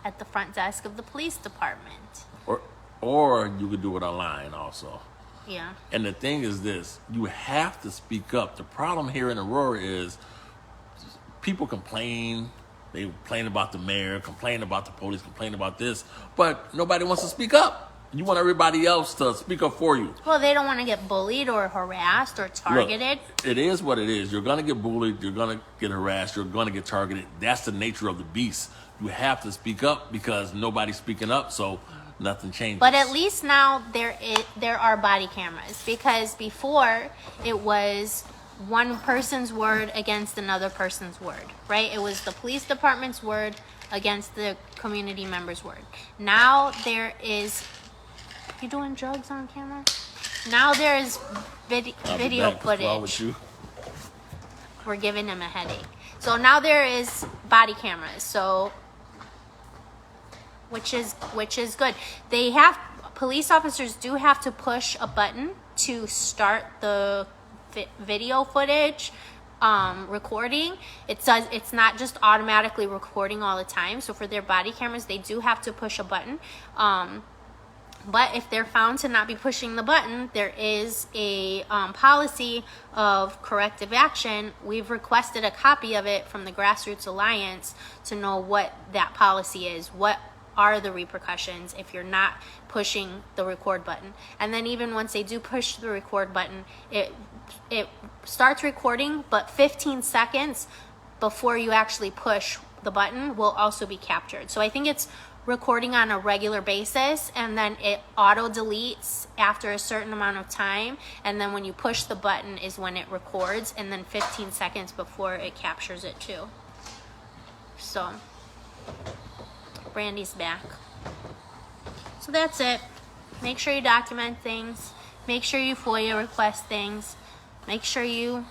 at the front desk of the police department. Or you could do it online also. Yeah. And the thing is this, you have to speak up. The problem here in Aurora is people complain. They complain about the mayor, complain about the police, complain about this, but nobody wants to speak up. You want everybody else to speak up for you. Well, they don't want to get bullied or harassed or targeted. Look, it is what it is. You're going to get bullied. You're going to get harassed. You're going to get targeted. That's the nature of the beast. You have to speak up because nobody's speaking up, so nothing changes. But at least now there are body cameras, because before it was one person's word against another person's word, right? It was the police department's word against the community member's word. Now there is... You doing drugs on camera? Now there is video footage. What's wrong with you? We're giving him a headache. So now there is body cameras. So, which is good. Police officers do have to push a button to start the video footage recording. It's not just automatically recording all the time. So for their body cameras, they do have to push a button. But if they're found to not be pushing the button, there is a policy of corrective action. We've requested a copy of it from the Grassroots Alliance to know what that policy is. What are the repercussions if you're not pushing the record button? And then even once they do push the record button, it starts recording, but 15 seconds before you actually push the button will also be captured. So I think it's recording on a regular basis, and then it auto deletes after a certain amount of time, and then when you push the button is when it records, and then 15 seconds before it captures it too. So Brandy's back. So that's it. Make sure you document things. Make sure you FOIA request things. Make sure you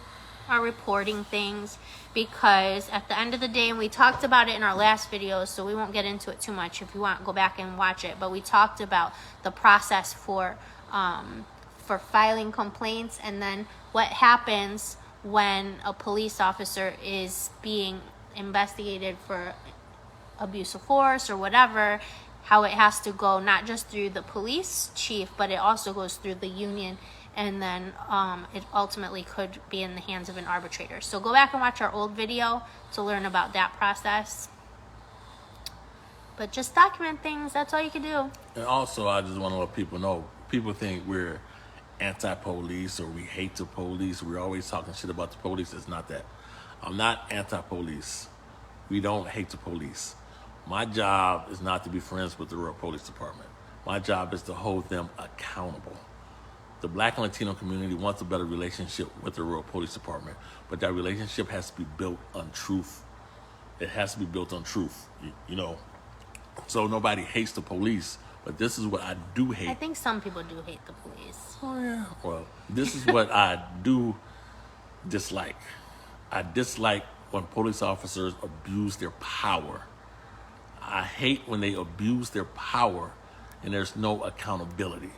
are reporting things, because at the end of the day, and we talked about it in our last video, so we won't get into it too much. If you want, go back and watch it. But we talked about the process for filing complaints, and then what happens when a police officer is being investigated for abuse of force or whatever, how it has to go not just through the police chief, but it also goes through the union, and then it ultimately could be in the hands of an arbitrator. So go back and watch our old video to learn about that process. But just document things. That's all you can do. And also, I just want to let people know, people think we're anti-police or we hate the police. We're always talking shit about the police. It's not that. I'm not anti-police. We don't hate the police. My job is not to be friends with the Aurora Police Department. My job is to hold them accountable. The Black and Latino community wants a better relationship with the Aurora Police Department, but that relationship has to be built on truth. It has to be built on truth, you know. So nobody hates the police, but this is what I do hate. I think some people do hate the police. Oh, yeah. Well, this is what I do dislike. I dislike when police officers abuse their power. I hate when they abuse their power and there's no accountability.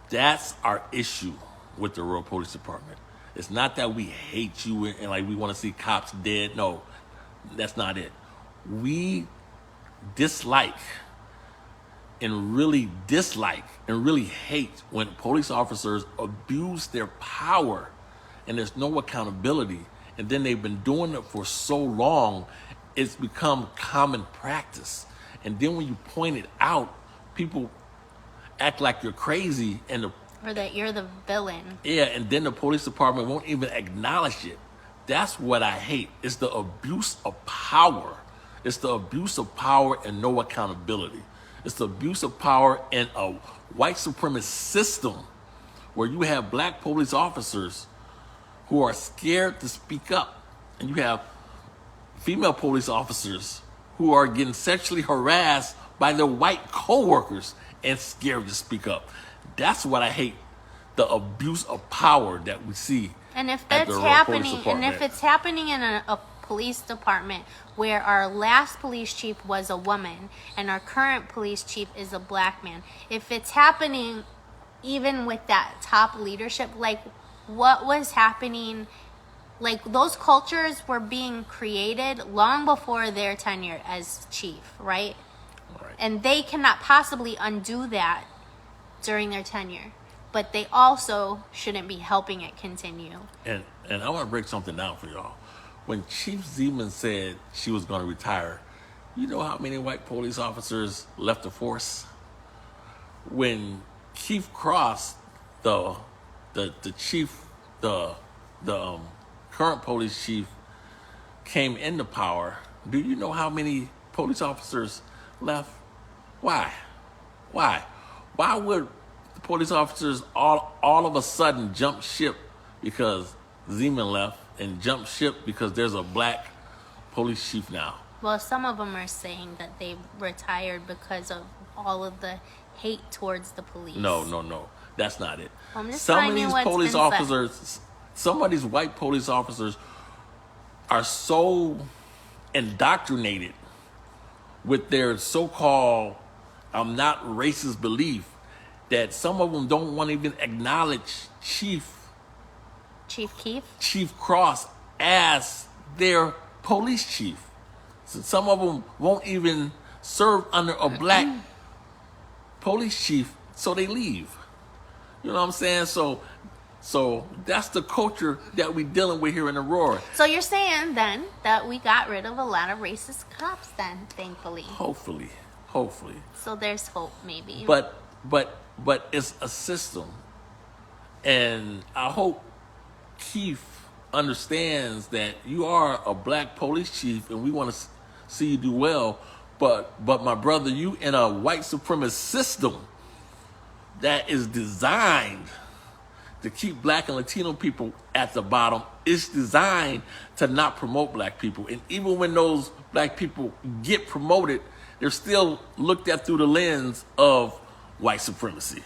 That's our issue with the Aurora Police Department. It's not that we hate you and like we want to see cops dead. No, that's not it. We dislike and really hate when police officers abuse their power and there's no accountability. And then they've been doing it for so long, it's become common practice. And then when you point it out, people act like you're crazy, or that you're the villain. Yeah, and then the police department won't even acknowledge it. That's what I hate. It's the abuse of power. It's the abuse of power and no accountability. It's the abuse of power in a white supremacist system where you have black police officers who are scared to speak up. And you have female police officers who are getting sexually harassed by their white coworkers and scared to speak up. That's what I hate, the abuse of power that we see. And if at that's the happening, police and if department. it's happening in a police department where our last police chief was a woman and our current police chief is a black man, if it's happening even with that top leadership, like what was happening, like those cultures were being created long before their tenure as chief, right? Right. And they cannot possibly undo that during their tenure. But they also shouldn't be helping it continue. And I want to break something down for y'all. When Chief Zeman said she was going to retire, you know how many white police officers left the force? When Chief Cross, the chief, the current police chief, came into power, do you know how many police officers left? Why? Why would the police officers all of a sudden jump ship because Zeman left, and jump ship because there's a black police chief now? Well, some of them are saying that they retired because of all of the hate towards the police. No. That's not it. I'm just Some of telling you these what's police been said. officers, some of these white police officers are so indoctrinated with their so-called not racist belief that some of them don't want to even acknowledge Chief Keith? Cross as their police chief. So some of them won't even serve under a black police chief, so they leave. You know what I'm saying? So that's the culture that we dealing with here in Aurora. So you're saying then that we got rid of a lot of racist cops then, thankfully. Hopefully. So there's hope, maybe. But it's a system, and I hope Keith understands that you are a black police chief, and we want to see you do well. But my brother, you in a white supremacist system that is designed to keep black and Latino people at the bottom. It's designed to not promote black people, and even when those black people get promoted, they're still looked at through the lens of white supremacy.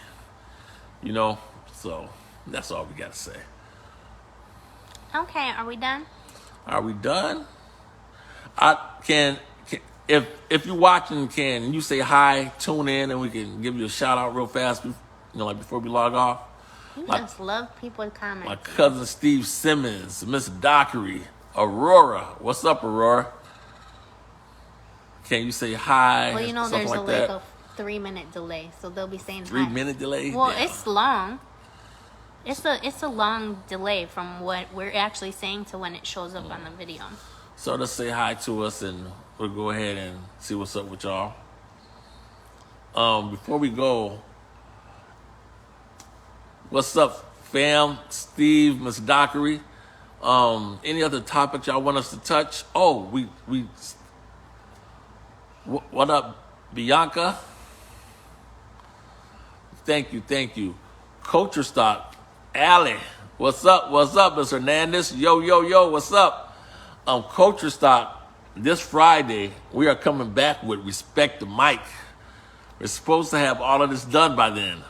You know, so that's all we got to say. Okay, are we done? Are we done? If you're watching, can you say hi, tune in, and we can give you a shout out real fast, like before we log off? You just love people commenting. My cousin Steve Simmons, Miss Dockery, Aurora. What's up, Aurora? Can you say hi? Well, you know, something there's like that? a 3-minute delay, so they'll be saying 3-minute delay? Well, Yeah. it's long. It's a long delay from what we're actually saying to when it shows up on the video. So just say hi to us, and we'll go ahead and see what's up with y'all. Before we go, what's up, fam? Steve, Miss Dockery. Any other topics y'all want us to touch? Oh, what up, Bianca? Thank you. Culture Stock, Allie. What's up, Miss Hernandez? Yo, what's up? Culture Stock, this Friday, we are coming back with Respect the Mic. We're supposed to have all of this done by then.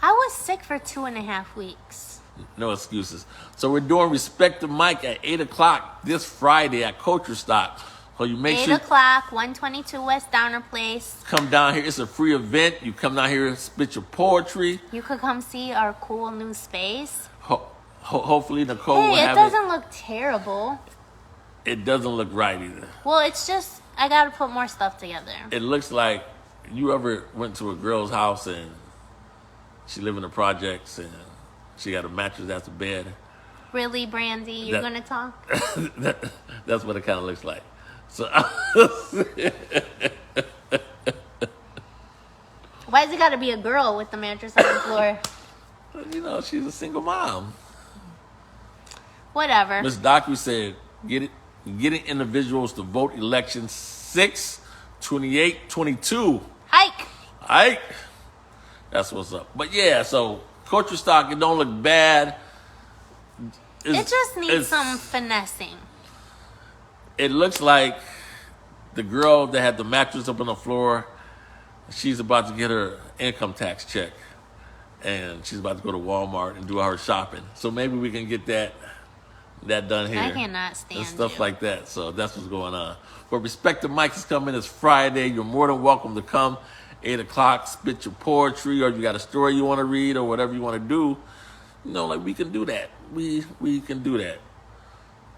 I was sick for 2.5 weeks. No excuses. So we're doing Respect the Mic at 8 o'clock this Friday at Culture Stock. So you make 8 sure o'clock, 122 West Downer Place. come down here. It's a free event. You come down here and spit your poetry. You could come see our cool new space. Hopefully Nicole will Hey, it have doesn't look terrible. It doesn't look right either. Well, it's just, I gotta put more stuff together. It looks like you ever went to a girl's house and she lived in the projects and she got a mattress as a bed. Really, Brandy? You're gonna talk? That's what it kind of looks like. So Why's it gotta be a girl with the mattress on the floor? she's a single mom. Whatever. Ms. Dockery said, get it individuals to vote election 6 28, 22. Hike. All right. That's what's up. But yeah, so culture stock, it don't look bad. It just needs some finessing. It looks like the girl that had the mattress up on the floor, she's about to get her income tax check. And she's about to go to Walmart and do all her shopping. So maybe we can get that done here. I cannot stand and stuff you. like that. So that's what's going on. But Respect the Mic is coming. It's Friday. You're more than welcome to come. 8 o'clock, spit your poetry, or you got a story you want to read, or whatever you want to do. You know, like we can do that. We can do that.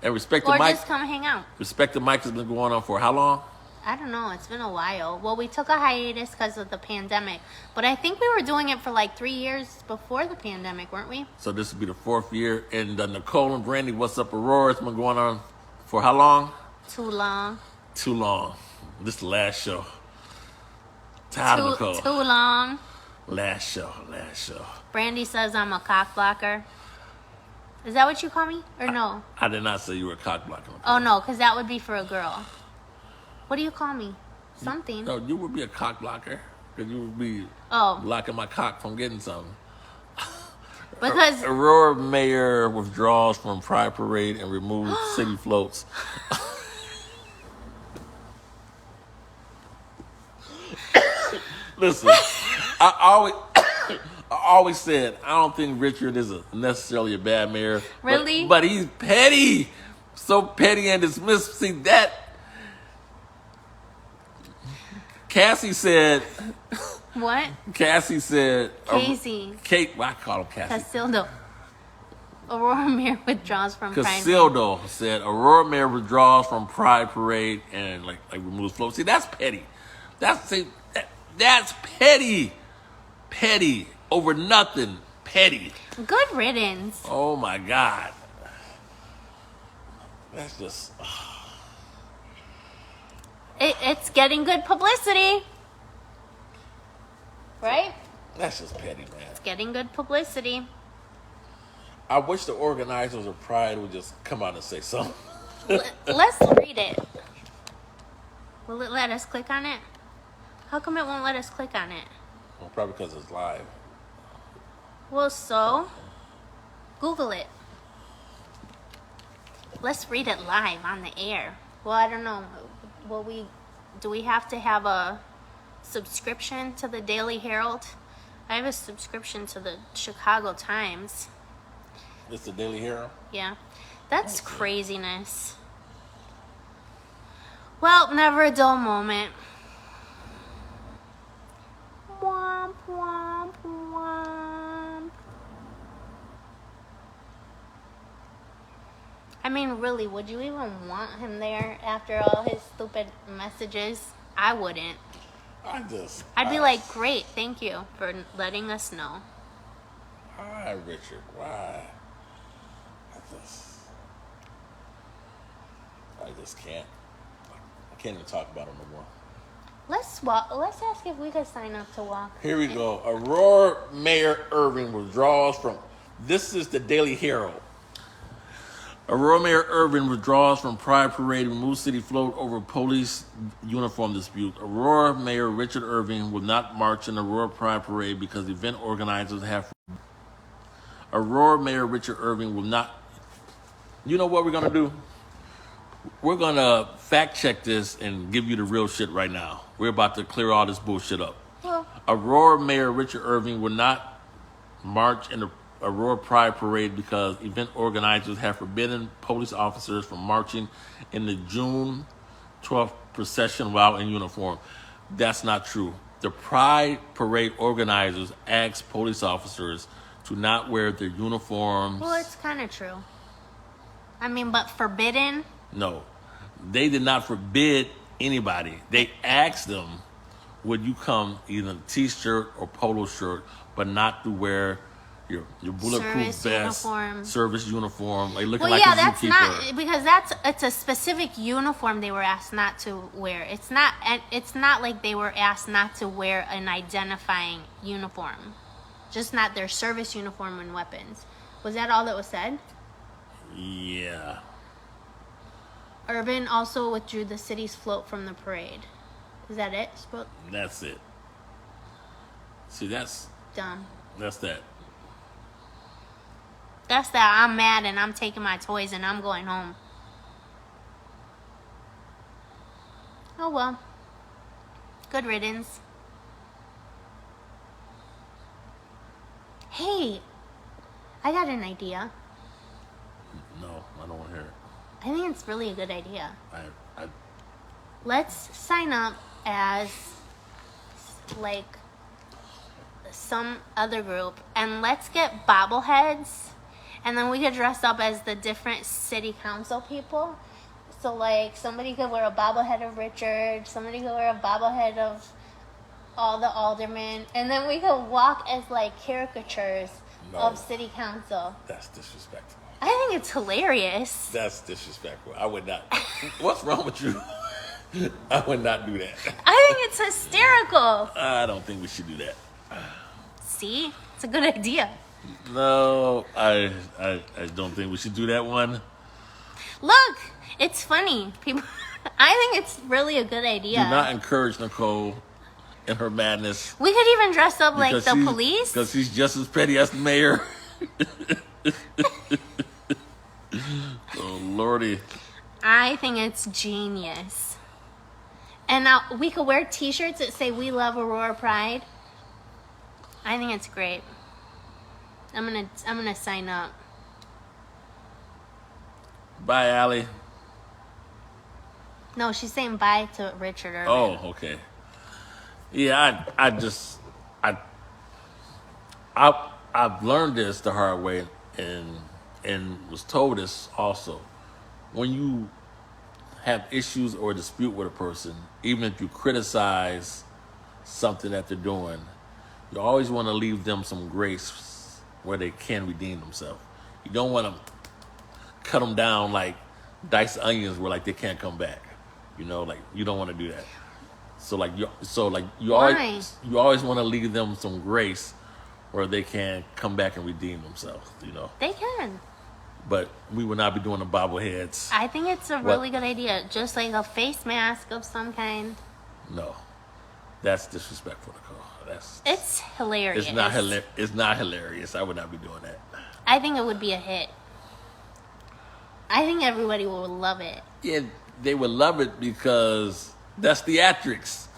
And Respect the Or Mic. just come hang out. Respect the Mic has been going on for how long? I don't know. It's been a while. Well, we took a hiatus because of the pandemic. But I think we were doing it for like 3 years before the pandemic, weren't we? So this will be the 4th year. And Nicole and Brandy, What's Up, Aurora? It's been going on for how long? Too long. Too long. This is the last show. Tired of Nicole. Too long. Last show. Brandy says I'm a cock blocker. Is that what you call me? Or no? I did not say you were a cock blocker. Oh, no, because that would be for a girl. What do you call me? Something. No, you would be a cock blocker. Because you would be blocking my cock from getting something. Because Aurora mayor withdraws from Pride Parade and removes city floats. Listen, I always said I don't think Richard is necessarily a bad mayor. Really? But he's petty. So petty and dismissive. See that? Cassie said. what? Cassie said. Casey. Kate. Well, I call him Cassie. Casildo. Aurora Mayor withdraws from Pride. Casildo said Aurora Mayor withdraws from Pride Parade and like removes floats. See, that's petty. That's petty. Petty over nothing. Petty. Good riddance. Oh my God. That's just. It's getting good publicity. Right? That's just petty, man. It's getting good publicity. I wish the organizers of Pride would just come out and say something. Let's read it. Will it let us click on it? How come it won't let us click on it? Well, probably because it's live. Well, so Google it. Let's read it live on the air. Well, I don't know. Do we have to have a subscription to the Daily Herald? I have a subscription to the Chicago Times. It's the Daily Herald? Yeah. That's craziness. Well, never a dull moment. Womp, womp, womp. I mean, really, would you even want him there after all his stupid messages? I wouldn't. I'd be like, great, thank you for letting us know. Why, Richard? Why? I just can't. I can't even talk about him no more. Let's ask if we could sign up to walk. Here we go. Aurora Mayor Irving withdraws from. This is the Daily Herald. Aurora Mayor Irving withdraws from Pride Parade, removes city float over police uniform dispute. Aurora Mayor Richard Irving will not march in Aurora Pride Parade because event organizers have. Aurora Mayor Richard Irving will not. You know what we're going to do? We're going to fact check this and give you the real shit right now. We're about to clear all this bullshit up. Well, Aurora Mayor Richard Irving will not march in the Aurora Pride Parade because event organizers have forbidden police officers from marching in the June 12th procession while in uniform. That's not true. The Pride Parade organizers asked police officers to not wear their uniforms. well, it's kind of true. I mean, but forbidden? No, they did not forbid anybody. They asked them, would you come either in a t-shirt or polo shirt, but not to wear your bulletproof vest, service uniform, like looking like a that's zookeeper. not, because it's a specific uniform they were asked not to wear. It's not like they were asked not to wear an identifying uniform, just not their service uniform and weapons. Was that all that was said? Yeah. Urban also withdrew the city's float from the parade. Is that it? That's it. See, that's Dumb. that. That's that I'm mad and I'm taking my toys and I'm going home. Oh well. Good riddance. Hey, I got an idea. No, I don't want to hear it. I think it's really a good idea. I Let's sign up as like some other group and let's get bobbleheads and then we could dress up as the different city council people. So like somebody could wear a bobblehead of Richard, somebody could wear a bobblehead of all the aldermen, and then we could walk as like caricatures of city council. That's disrespectful. I think it's hilarious. That's disrespectful. I would not. What's wrong with you? I would not do that. I think it's hysterical. I don't think we should do that. See? It's a good idea. No, I don't think we should do that one. Look, it's funny. People, I think it's really a good idea. Do not encourage Nicole in her madness. We could even dress up like the police. Because she's just as petty as the mayor. Oh, Lordy. I think it's genius. And now we could wear t-shirts that say "We love Aurora Pride." I think it's great. I'm gonna sign up. Bye, Allie. No, she's saying bye to Richard Irvin. Oh, okay. Yeah, I've learned this the hard way and was told this also. When you have issues or a dispute with a person, even if you criticize something that they're doing, you always want to leave them some grace where they can redeem themselves. You don't want to cut them down like diced onions where like they can't come back. You know, like you don't want to do that. You always want to leave them some grace where they can come back and redeem themselves, you know. They can. But we would not be doing the bobbleheads. I think it's a really good idea. Just like a face mask of some kind. No. That's disrespectful, Nicole. It's hilarious. It's not hilarious. I would not be doing that. I think it would be a hit. I think everybody will love it. Yeah, they would love it because that's theatrics.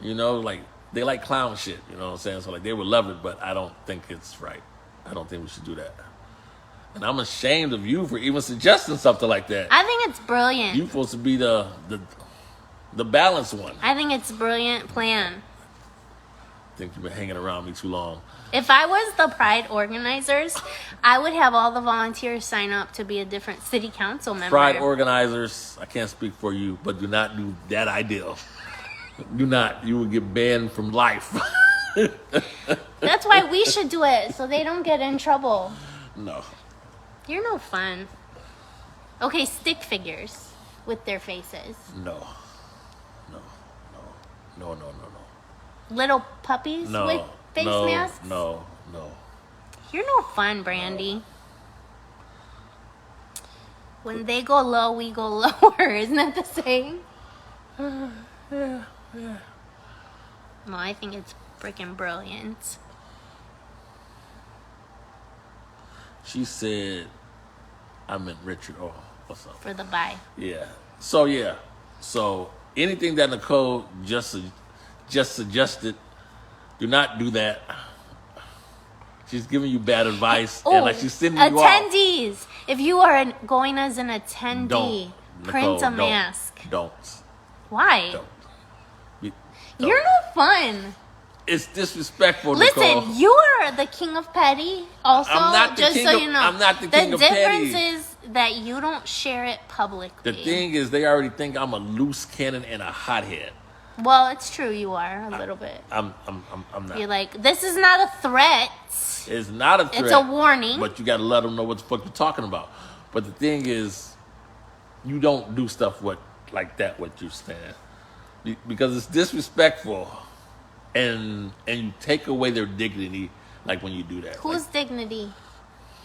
You know, like they like clown shit, you know what I'm saying? So like they would love it, but I don't think it's right. I don't think we should do that. And I'm ashamed of you for even suggesting something like that. I think it's brilliant. You're supposed to be the balanced one. I think it's a brilliant plan. I think you've been hanging around me too long. If I was the Pride organizers, I would have all the volunteers sign up to be a different city council member. Pride organizers, I can't speak for you, but do not do that ideal. Do not. You will get banned from life. That's why we should do it, so they don't get in trouble. No. You're no fun. Okay, stick figures with their faces. No. Little puppies with face masks? No. You're no fun, Brandy. When they go low, we go lower. Isn't that the saying? Yeah. No, I think it's freaking brilliant. She said, I meant Richard. Oh, what's up? For the bye. Yeah. So anything that Nicole just suggested, do not do that. She's giving you bad advice, and like she's sending you off. Attendees, if you are going as an attendee, print a mask. Don't. Why? Don't. You're no fun. It's disrespectful, Listen, Nicole. you are the king of petty. Also, I'm not the just king so of- you know, I'm not the king of petty. The difference is that you don't share it publicly. The thing is, they already think I'm a loose cannon and a hothead. Well, it's true. You are a little bit. I'm not. You're like, this is not a threat. It's not a threat. It's a warning. But you got to let them know what the fuck you're talking about. But the thing is, you don't do stuff like that. What you're saying, because it's disrespectful, and you take away their dignity. Like when you do that. Whose dignity?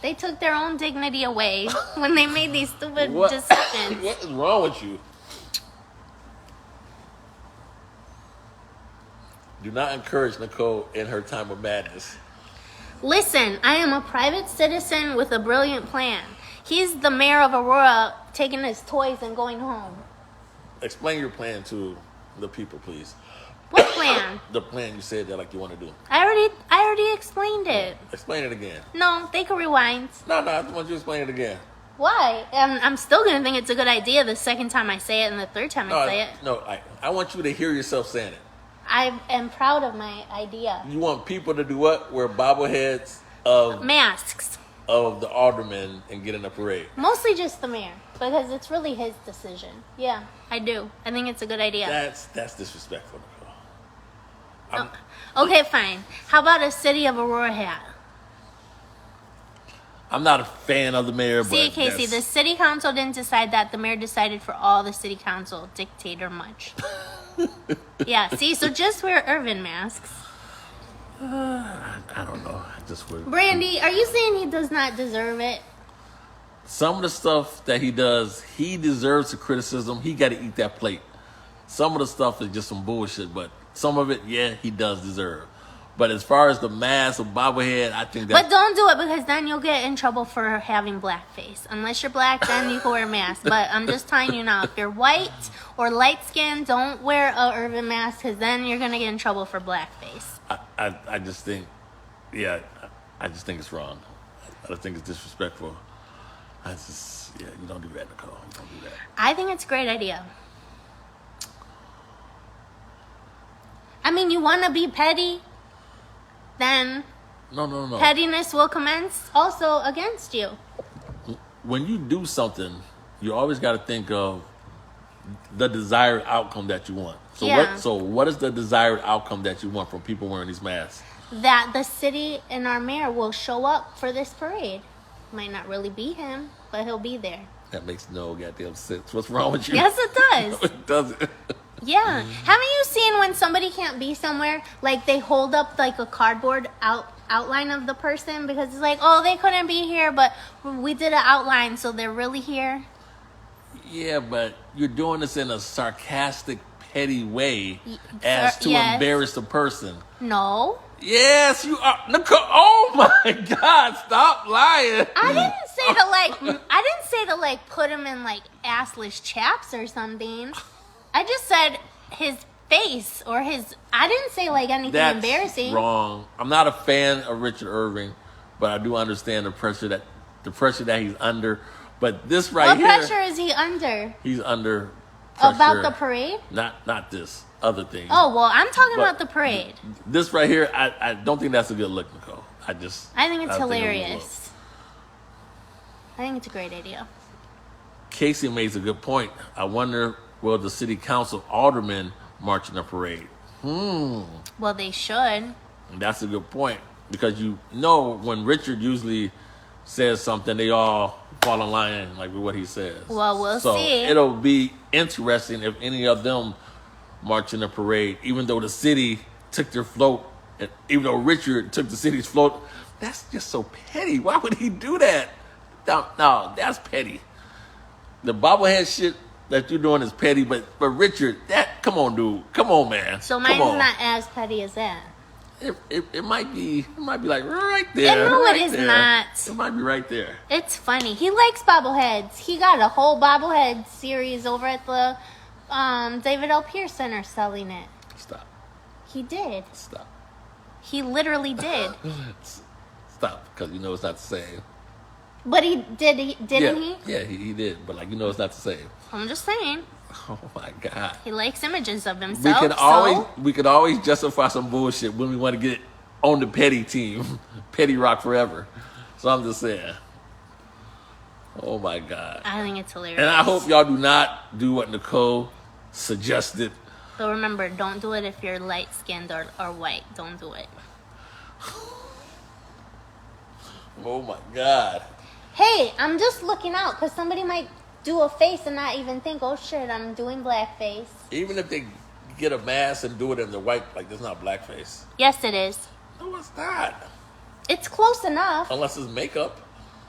They took their own dignity away when they made these stupid What? decisions. What is wrong with you? Do not encourage Nicole in her time of madness. Listen, I am a private citizen with a brilliant plan. He's the mayor of Aurora taking his toys and going home. Explain your plan to the people, please. What plan? The plan you said that like you want to do. I already explained it. Explain it again. No, they can rewind. No, I want you to explain it again. Why? I'm still gonna think it's a good idea the second time I say it and the third time I say it. No, I want you to hear yourself saying it. I am proud of my idea. You want people to do what? Wear bobbleheads of Masks. of the aldermen and get in a parade. Mostly just the mayor, because it's really his decision. Yeah, I do. I think it's a good idea. That's disrespectful, Nicole. Okay, fine. How about a City of Aurora hat? I'm not a fan of the mayor, See, but Casey, the city council didn't decide that. The mayor decided for all the city council. Dictator much. Yeah, see, so just wear Irvin masks. I don't know. I just would. Brandy, are you saying he does not deserve it? Some of the stuff that he does, he deserves the criticism. He got to eat that plate. Some of the stuff is just some bullshit, but some of it, yeah, he does deserve. But as far as the mask or bobblehead, I think that. But don't do it, because then you'll get in trouble for having blackface. Unless you're black, then you can wear a mask. But I'm just telling you now, if you're white or light skinned, don't wear a Irvin mask, because then you're gonna get in trouble for blackface. I just think, yeah, I just think it's wrong. I just think it's disrespectful. You don't do that, Nicole. You don't do that. I think it's a great idea. I mean, you want to be petty, then No. pettiness will commence also against you. When you do something, you always got to think of the desired outcome that you want. So Yeah. what is the desired outcome that you want from people wearing these masks? That the city and our mayor will show up for this parade. Might not really be him, but he'll be there. That makes no goddamn sense. What's wrong with you? Yes, it does. No, it doesn't. Yeah. Haven't you seen when somebody can't be somewhere, like they hold up like a cardboard outline of the person because it's like, oh, they couldn't be here, but we did an outline, so they're really here. Yeah, but you're doing this in a sarcastic, petty way as to yes. embarrass the person. No. Yes, you are. Nicole, oh my God, stop lying. I didn't say to like put him in like assless chaps or something. I just said his face or his. I didn't say like anything That's embarrassing. Wrong. I'm not a fan of Richard Irving, but I do understand the pressure that he's under. But this right here, what pressure is he under? He's under pressure. About the parade? Not this other thing. Oh well, I'm talking about the parade. This right here, I don't think that's a good look, Nicole. I think it's hilarious. I think it's a great idea. Casey makes a good point. I wonder, will the city council aldermen march in the parade? Well, they should. And that's a good point, because you know when Richard usually says something, they all fall in line like with what he says. Well, we'll see. So it'll be interesting if any of them march in the parade, even though the city took their float, and even though Richard took the city's float. That's just so petty. Why would he do that? No, that's petty. The bobblehead shit that you're doing is petty, but Richard, come on, dude. Come on, man. So mine's not as petty as that. It might be like right there. No, right it is there. not. It might be right there. It's funny. He likes bobbleheads. He got a whole bobblehead series over at the David L. Pierce Center selling it. Stop. He did. Stop. He literally did. Stop, because you know it's not the same. But he did, didn't he? Yeah, he did. But like, you know it's not the same. I'm just saying. Oh my God. He likes images of himself. We could always justify some bullshit when we want to get on the petty team. Petty rock forever. So I'm just saying. Oh my God. I think it's hilarious. And I hope y'all do not do what Nicole suggested. But remember, don't do it if you're light skinned or white. Don't do it. Oh my God. Hey, I'm just looking out because somebody might do a face and not even think, oh shit, I'm doing blackface. Even if they get a mask and do it in the white, like, that's not blackface. Yes, it is. No, it's not. It's close enough. Unless it's makeup.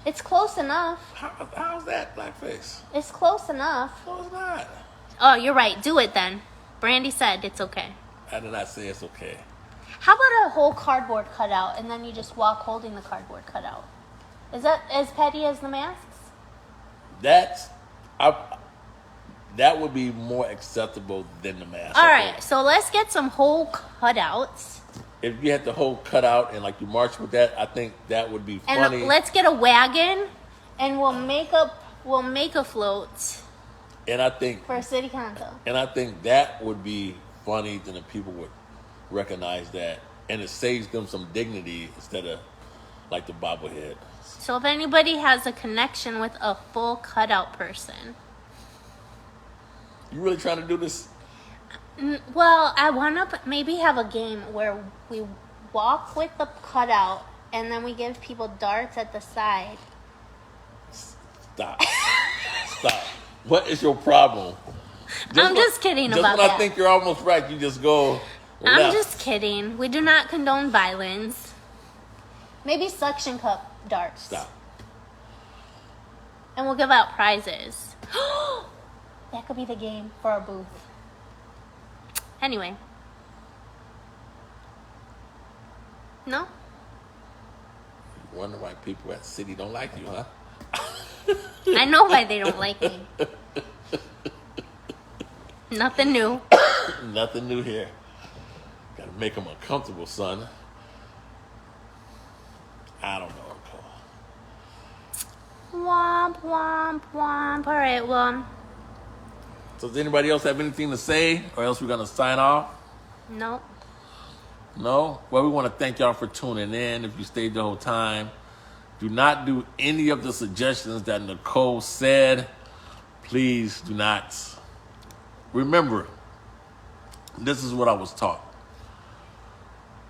It's close enough. How's that blackface? It's close enough. No, it's not. Oh, you're right. Do it then. Brandy said it's okay. I did not say it's okay. How about a whole cardboard cutout and then you just walk holding the cardboard cutout? Is that as petty as the masks? That would be more acceptable than the mask. All right, so let's get some whole cutouts. If you had the whole cutout and like you march with that, I think that would be funny. And let's get a wagon, and we'll make a float. And I think for city council. And I think that would be funny. Then the people would recognize that, and it saves them some dignity instead of like the bobblehead. So if anybody has a connection with a full cutout person. You really trying to do this? Well, I want to maybe have a game where we walk with the cutout and then we give people darts at the side. Stop. Stop. What is your problem? I'm just kidding about that. Just when I think you're almost right, you just go left. I'm just kidding. We do not condone violence. Maybe suction cup darts. Stop. And we'll give out prizes. That could be the game for our booth. Anyway. No? You wonder why people at City don't like you, huh? I know why they don't like me. Nothing new. Nothing new here. Gotta make them uncomfortable, son. I don't know. Womp, womp, womp. All right, well. So does anybody else have anything to say, or else we're going to sign off? No. No? Well, we want to thank y'all for tuning in. If you stayed the whole time, do not do any of the suggestions that Nicole said. Please do not. Remember, this is what I was taught.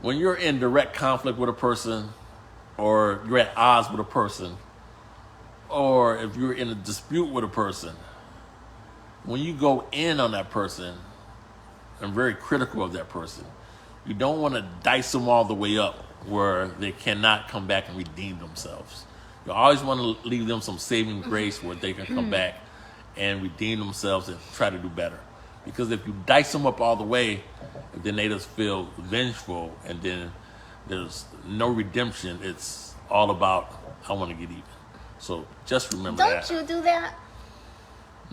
When you're in direct conflict with a person, or you're at odds with a person, or if you're in a dispute with a person, when you go in on that person and very critical of that person, you don't want to dice them all the way up where they cannot come back and redeem themselves. You always want to leave them some saving grace where they can come back and redeem themselves and try to do better. Because if you dice them up all the way, then they just feel vengeful, and then there's no redemption. It's all about, I want to get even. So just remember that. Don't you do that?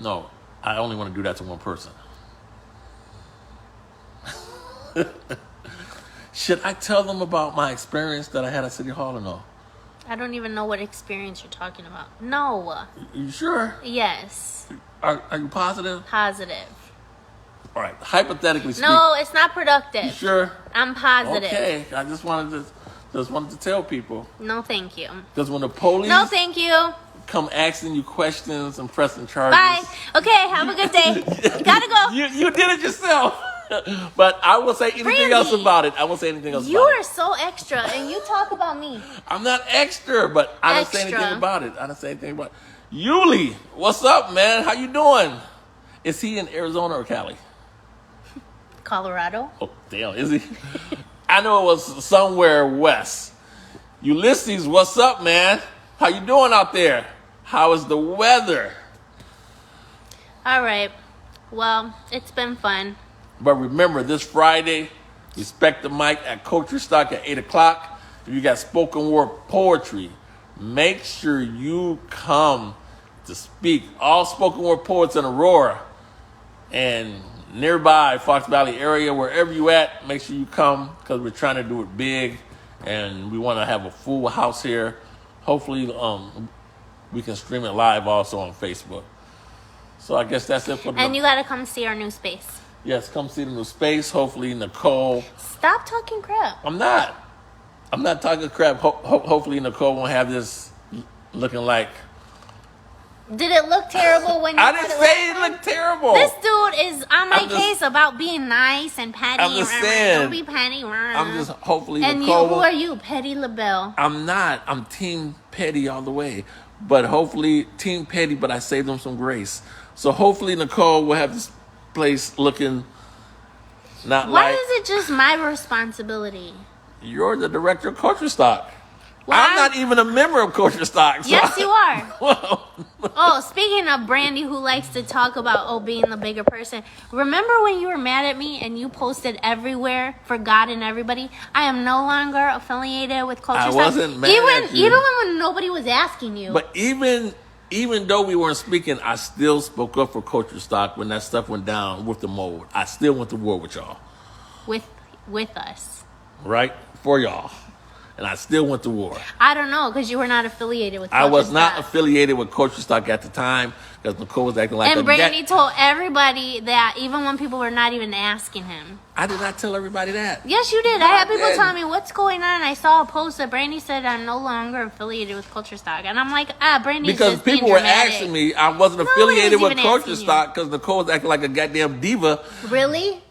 No, I only want to do that to one person. Should I tell them about my experience that I had at City Hall or no? I don't even know what experience you're talking about. No. You sure? Yes. Are you positive? Positive. All right. Hypothetically speaking. No, it's not productive. You sure? I'm positive. Okay. I just wanted to tell people. No, thank you. Because when the police No, thank you. come asking you questions and pressing charges. Bye. Okay, have a good day. Gotta go. You did it yourself. But I will say anything else about it. I won't say anything else You about it. are so extra, and you talk about me. I'm not extra, but I didn't say Extra. anything about it. I didn't say anything about it. Yuli, what's up, man? How you doing? Is he in Arizona or Cali? Colorado. Oh, damn, is he? I know it was somewhere west. Ulysses, what's up, man? How you doing out there? How is the weather? All right. Well, it's been fun. But remember, this Friday, Respect the Mic at Culture Stock at 8 o'clock. If you got spoken word poetry, make sure you come to speak. All spoken word poets in Aurora and nearby Fox Valley area, wherever you at, make sure you come, because we're trying to do it big and we want to have a full house here. Hopefully we can stream it live also on Facebook. So I guess that's it for the... And you gotta come see our new space. Yes, come see the new space. Hopefully Nicole... Stop talking crap. I'm not talking crap. Hopefully Nicole won't have this looking like... Did it look terrible when you I didn't say it looked terrible. This dude is on my case about being nice and petty. I'm just saying. Don't be petty. I'm just hopefully And Nicole... who are you, Petty LaBelle? I'm not. I'm Team Petty all the way. But hopefully Team Petty, but I saved them some grace. So hopefully Nicole will have this place looking not Why like... is it just my responsibility? You're the director of Culture Stock. I'm not even a member of Culture Stock. So Yes, you are. Oh, speaking of Brandy, who likes to talk about being the bigger person. Remember when you were mad at me and you posted everywhere for God and everybody? I am no longer affiliated with Culture Stock. Wasn't mad at you. Even when nobody was asking you. But even though we weren't speaking, I still spoke up for Culture Stock when that stuff went down with the mold. I still went to war with y'all. With us. Right? For y'all. And I still went to war. I don't know, because you were not affiliated with Culture I was Stock. not affiliated with Culture Stock at the time because Nicole was acting like and Brandy told everybody that, even when people were not even asking him. I did not tell everybody that. Yes, you did. I had people telling me, what's going on? I saw a post that Brandy said, I'm no longer affiliated with Culture Stock. And I'm like, Brandy's because just being people were dramatic. asking me, I wasn't affiliated with Culture Stock because Nicole was acting like a goddamn diva. Really?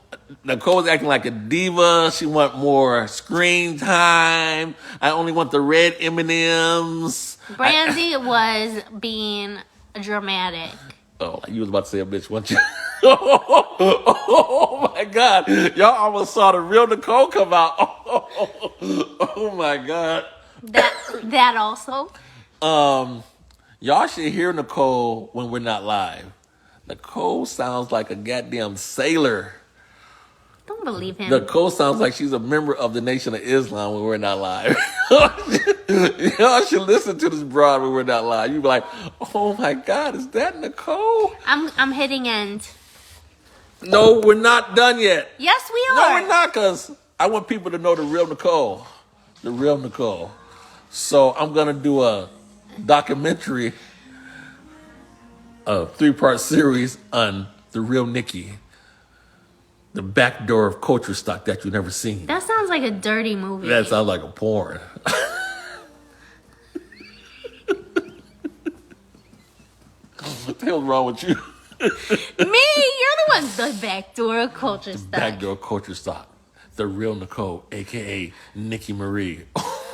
Nicole was acting like a diva. She want more screen time. I only want the red M&Ms. Brandy was being dramatic. Oh, you was about to say a bitch, weren't you? Oh my God. Y'all almost saw the real Nicole come out. Oh my God. That also? Y'all should hear Nicole when we're not live. Nicole sounds like a goddamn sailor. Don't believe him. Nicole sounds like she's a member of the Nation of Islam when we're not live. Y'all should listen to this broad when we're not live. You be like, oh my God, is that Nicole? I'm hitting end. No, we're not done yet. Yes, we are. No, we're not, because I want people to know the real Nicole. The real Nicole. So I'm going to do a documentary, a 3-part series on the real Nikki. The back door of Culture Stock that you've never seen. That sounds like a dirty movie. That sounds like a porn. What the hell's wrong with you? Me? You're the one. The back door of Culture Stock. Back door of Culture Stock. The real Nicole, a.k.a. Nikki Marie.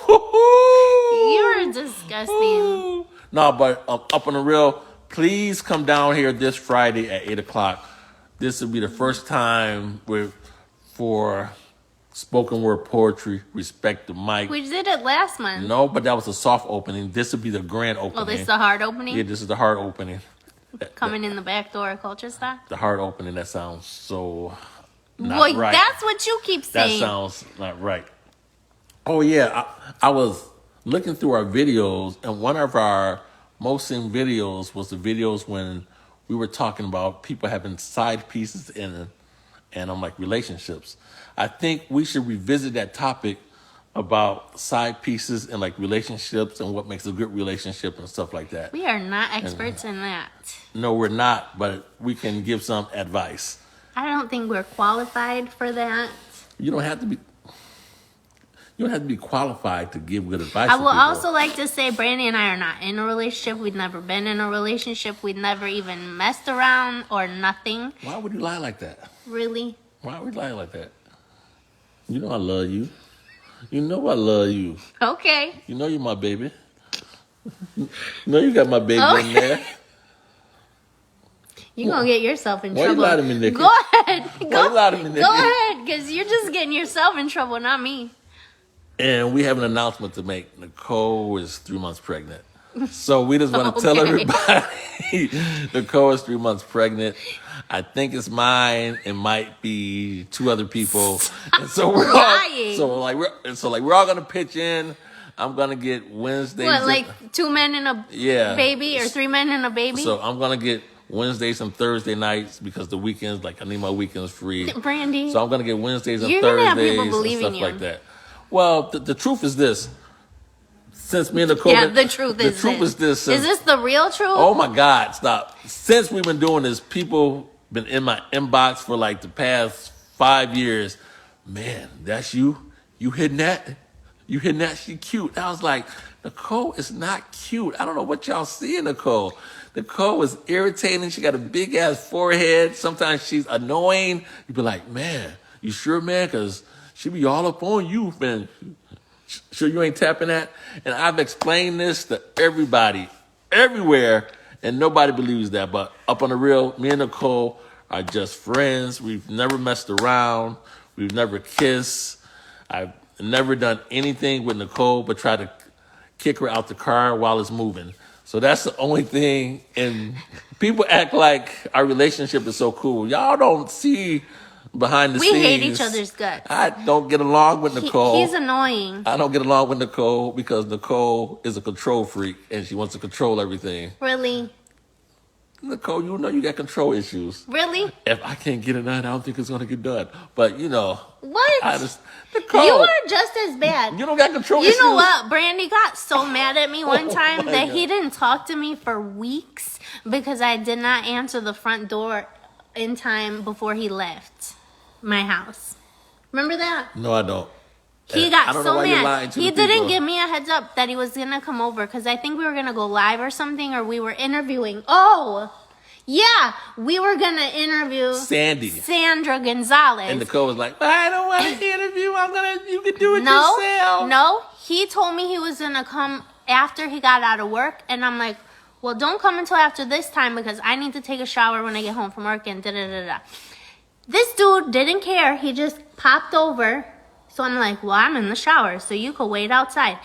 You're disgusting. No, but up on the real, please come down here this Friday at 8 o'clock. This will be the first time for spoken word poetry, Respect the Mic. We did it last month. No, but that was a soft opening. This will be the grand opening. Oh, this is the hard opening? Yeah, this is the hard opening. Coming in the back door of Culture Stock? The hard opening, that sounds so not right. That's what you keep saying. That sounds not right. Oh, yeah. I was looking through our videos, and one of our most seen videos was the videos when we were talking about people having side pieces and I'm like relationships. I think we should revisit that topic about side pieces and like relationships and what makes a good relationship and stuff like that. We are not experts in that. No, we're not, but we can give some advice. I don't think we're qualified for that. You don't have to be qualified to give good advice. I will also like to say Brandy and I are not in a relationship. We've never been in a relationship. We've never even messed around or nothing. Why would you lie like that? Really? Why would you lie like that? You know I love you. You know I love you. Okay. You know you're my baby. You know you got my baby in there. You're going to get yourself in Why trouble. Why you lie to me, Nikki? Go ahead. Why you lie to me, Nikki? Go ahead, because you're just getting yourself in trouble, not me. And we have an announcement to make. Nicole is 3 months pregnant. So we just want to tell everybody Nicole is 3 months pregnant. I think it's mine. It might be 2 other people. And so we're lying. We're all gonna pitch in. I'm gonna get Wednesdays. What, like 2 men and a baby, or 3 men and a baby? So I'm gonna get Wednesdays and Thursday nights because the weekends, like I need my weekends free. Brandy. So I'm gonna get Wednesdays and You're gonna have Thursdays people and believing stuff you. like that. Well, the truth is this. Since me and Nicole, the truth is this. Is this the real truth? Oh my God, stop. Since we've been doing this, people been in my inbox for like the past 5 years. Man, that's you? You hitting that? You hitting that? She cute. I was like, Nicole is not cute. I don't know what y'all see in Nicole. Nicole is irritating. She got a big ass forehead. Sometimes she's annoying. You be like, man, you sure, man? Because she be all up on you, man. Sure you ain't tapping that? And I've explained this to everybody, everywhere, and nobody believes that. But up on the real, me and Nicole are just friends. We've never messed around. We've never kissed. I've never done anything with Nicole but try to kick her out the car while it's moving. So that's the only thing. And people act like our relationship is so cool. Y'all don't see behind the scenes. We hate each other's guts. I don't get along with Nicole. He's annoying. I don't get along with Nicole because Nicole is a control freak and she wants to control everything. Really? Nicole, you know you got control issues. Really? If I can't get it done, I don't think it's going to get done. But, you know. What? Nicole, you are just as bad. You don't got control issues. You know what? Brandy got so mad at me one time that God. he didn't talk to me for weeks because I did not answer the front door in time before he left my house. Remember that? No, I don't. He got so mad. He didn't give me a heads up that he was going to come over because I think we were going to go live or something, or we were interviewing. Oh, yeah. We were going to interview Sandra Gonzalez. And Nicole was like, I don't want to interview. You can do it yourself. No. He told me he was going to come after he got out of work. And I'm like, well, don't come until after this time because I need to take a shower when I get home from work and da-da-da-da. This dude didn't care. He just popped over. So I'm like, well, I'm in the shower, so you could wait outside.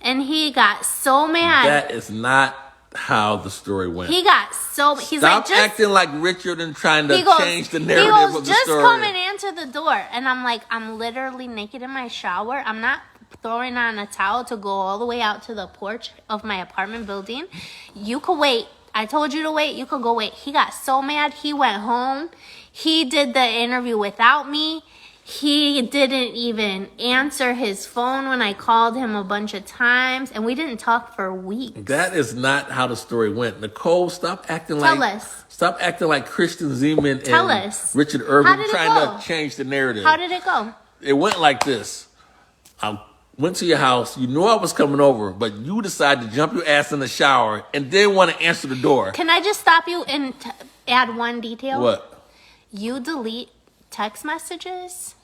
And he got so mad. That is not how the story went. He got so... He's Stop like, acting like Richard and trying to change the narrative of the story. Just come and answer the door. And I'm like, I'm literally naked in my shower. I'm not throwing on a towel to go all the way out to the porch of my apartment building. You could wait. I told you to wait. You could go wait. He got so mad. He went home. He did the interview without me. He didn't even answer his phone when I called him a bunch of times, and we didn't talk for weeks. That is not how the story went. Nicole, stop acting Tell us. Stop acting like Christian Zeman Tell and us. Richard Irvin trying go? to change the narrative. How did it go? It went like this. I went to your house. You knew I was coming over, but you decided to jump your ass in the shower and didn't want to answer the door. Can I just stop you and add one detail? What? You delete text messages.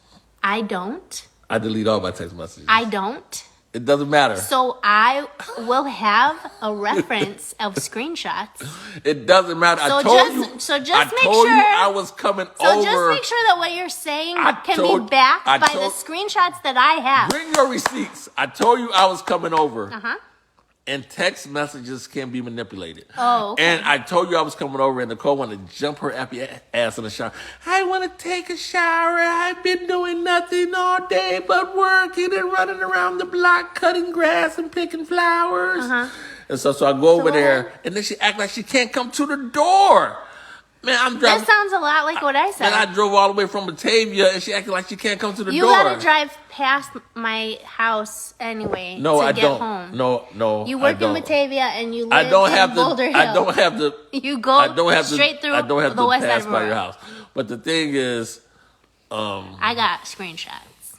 I don't. I delete all my text messages. I don't. It doesn't matter. So I will have a reference of screenshots. It doesn't matter. So I told you. So just I make told sure. you I was coming over. So just make sure that what you're saying can be backed by the screenshots that I have. Bring your receipts. I told you I was coming over. Uh-huh. And text messages can be manipulated. Oh, okay. And I told you I was coming over, and Nicole wanted to jump her happy ass in the shower. I want to take a shower. I've been doing nothing all day but working and running around the block, cutting grass and picking flowers. Uh-huh. And so I go over there, and then she act like she can't come to the door. Man, I'm driving. That sounds a lot like what I said. And I drove all the way from Batavia, and she acted like she can't come to the door. You gotta drive past my house anyway to get home. No, you work in Batavia and you live I don't in have Boulder Hill. I don't have to. You go straight through I don't have the to west pass side of by your Aurora. house. But the thing is, I got screenshots.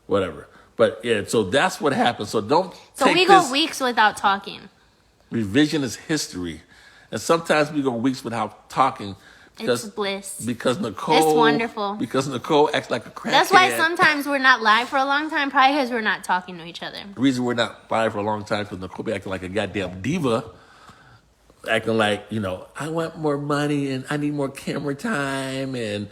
whatever. But yeah, so that's what happened. So don't. So take we go weeks without talking. Revision is history, and sometimes we go weeks without talking. It's bliss. Because Nicole. It's wonderful. Because Nicole acts like a crackhead. That's why sometimes we're not live for a long time, probably because we're not talking to each other. The reason we're not live for a long time because Nicole be acting like a goddamn diva. Acting like, I want more money and I need more camera time. And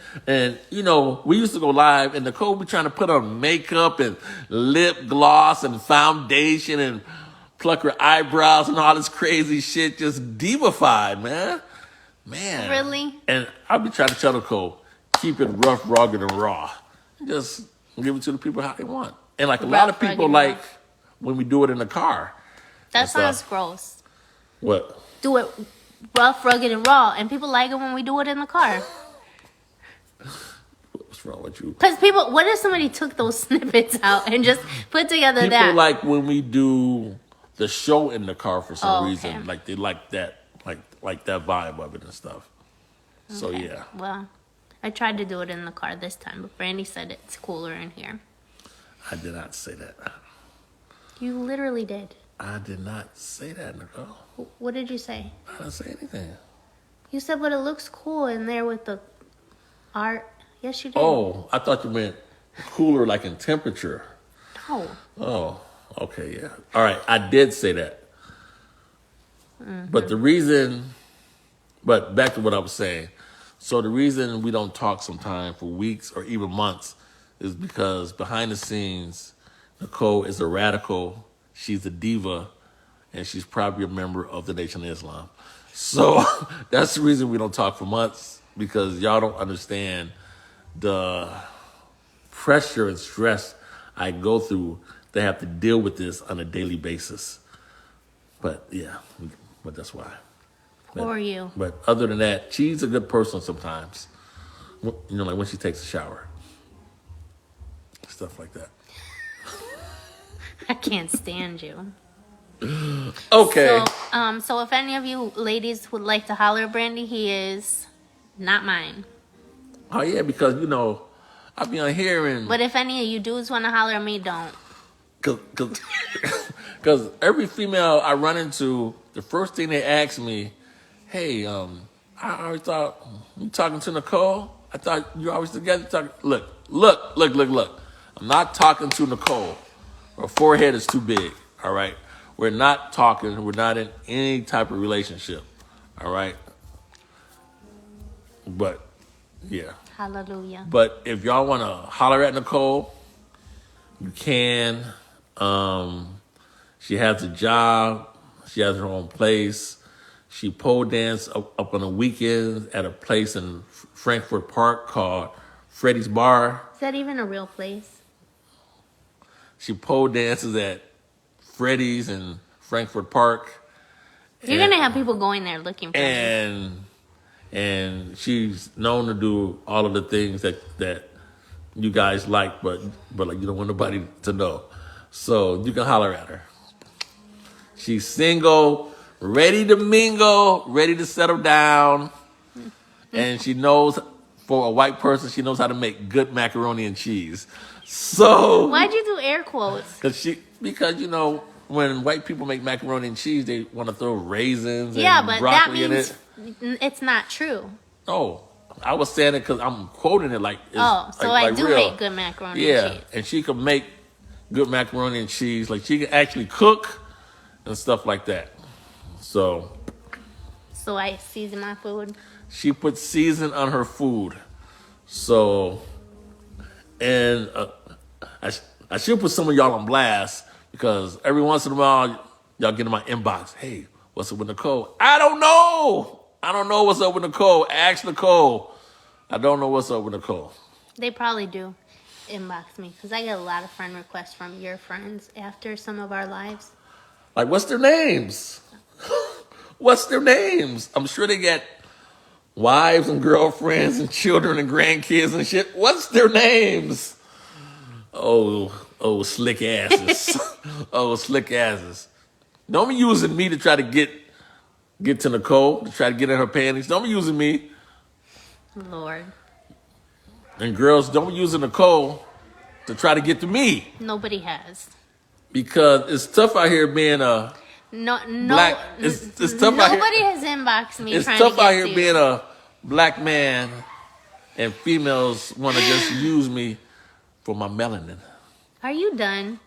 we used to go live and Nicole be trying to put on makeup and lip gloss and foundation and pluck her eyebrows and all this crazy shit. Just divified, man. Man. Really? And I'll be trying to tell Nicole, keep it rough, rugged, and raw. Just give it to the people how they want. And like a lot of people like when we do it in the car. That sounds gross. What? Do it rough, rugged, and raw. And people like it when we do it in the car. What's wrong with you? Because what if somebody took those snippets out and just put together that? People like when we do the show in the car for some reason. Like they like that. Like that vibe of it and stuff. Okay. So, yeah. Well, I tried to do it in the car this time, but Brandy said it's cooler in here. I did not say that. You literally did. I did not say that, Nicole. What did you say? I didn't say anything. You said, but it looks cool in there with the art. Yes, you did. Oh, I thought you meant cooler like in temperature. No. Oh, okay, yeah. All right, I did say that. Mm-hmm. But back to what I was saying. So the reason we don't talk sometime for weeks or even months is because behind the scenes, Nicole is a radical. She's a diva. and she's probably a member of the Nation of Islam. So that's the reason we don't talk for months, because y'all don't understand the pressure and stress I go through to have to deal with this on a daily basis. But yeah, but that's why. Poor you. But other than that, she's a good person sometimes. You know, like when she takes a shower. Stuff like that. I can't stand you. Okay. So if any of you ladies would like to holler at Brandy, he is not mine. Oh, yeah, because, you know, I be on here and... But if any of you dudes want to holler at me, don't. Because every female I run into, the first thing they ask me, hey, I always thought, you talking to Nicole? I thought you always together. Look. I'm not talking to Nicole. Her forehead is too big, all right? We're not talking. We're not in any type of relationship, all right? But, yeah. Hallelujah. But if y'all want to holler at Nicole, you can. She has a job. She has her own place. She pole dance up on the weekends at a place in Frankfurt Park called Freddy's Bar. Is that even a real place? She pole dances at Freddy's in Frankfurt Park. You're going to have people going there looking for me. And she's known to do all of the things that you guys like, but like you don't want nobody to know. So you can holler at her. She's single, ready to mingle, ready to settle down. And she knows, for a white person, she knows how to make good macaroni and cheese. So Why'd you do air quotes? Because you know, when white people make macaroni and cheese, they want to throw raisins Yeah, and but that broccoli in means it. it's not true. Oh, I was saying it because I'm quoting it like it's I do real. make good macaroni and cheese. And she can make good macaroni and cheese. Like she can actually cook and stuff like that. So I season my food. she puts season on her food. So, and I should put some of y'all on blast, because every once in a while y'all get in my inbox. Hey, what's up with Nicole? I don't know what's up with Nicole. Ask Nicole. I don't know what's up with Nicole. They probably do inbox me, because I get a lot of friend requests from your friends after some of our lives. Like, what's their names? What's their names? I'm sure they get wives and girlfriends and children and grandkids and shit. What's their names? Oh, slick asses. Slick asses. Don't be using me to try to get to Nicole, to try to get in her panties. Don't be using me. Lord. And girls, don't be using Nicole to try to get to me. Nobody has. Because it's tough out here being a black. It's tough out here. Nobody has inboxed me. It's trying tough to get out here to being you. a black man, and females want to just use me for my melanin. Are you done?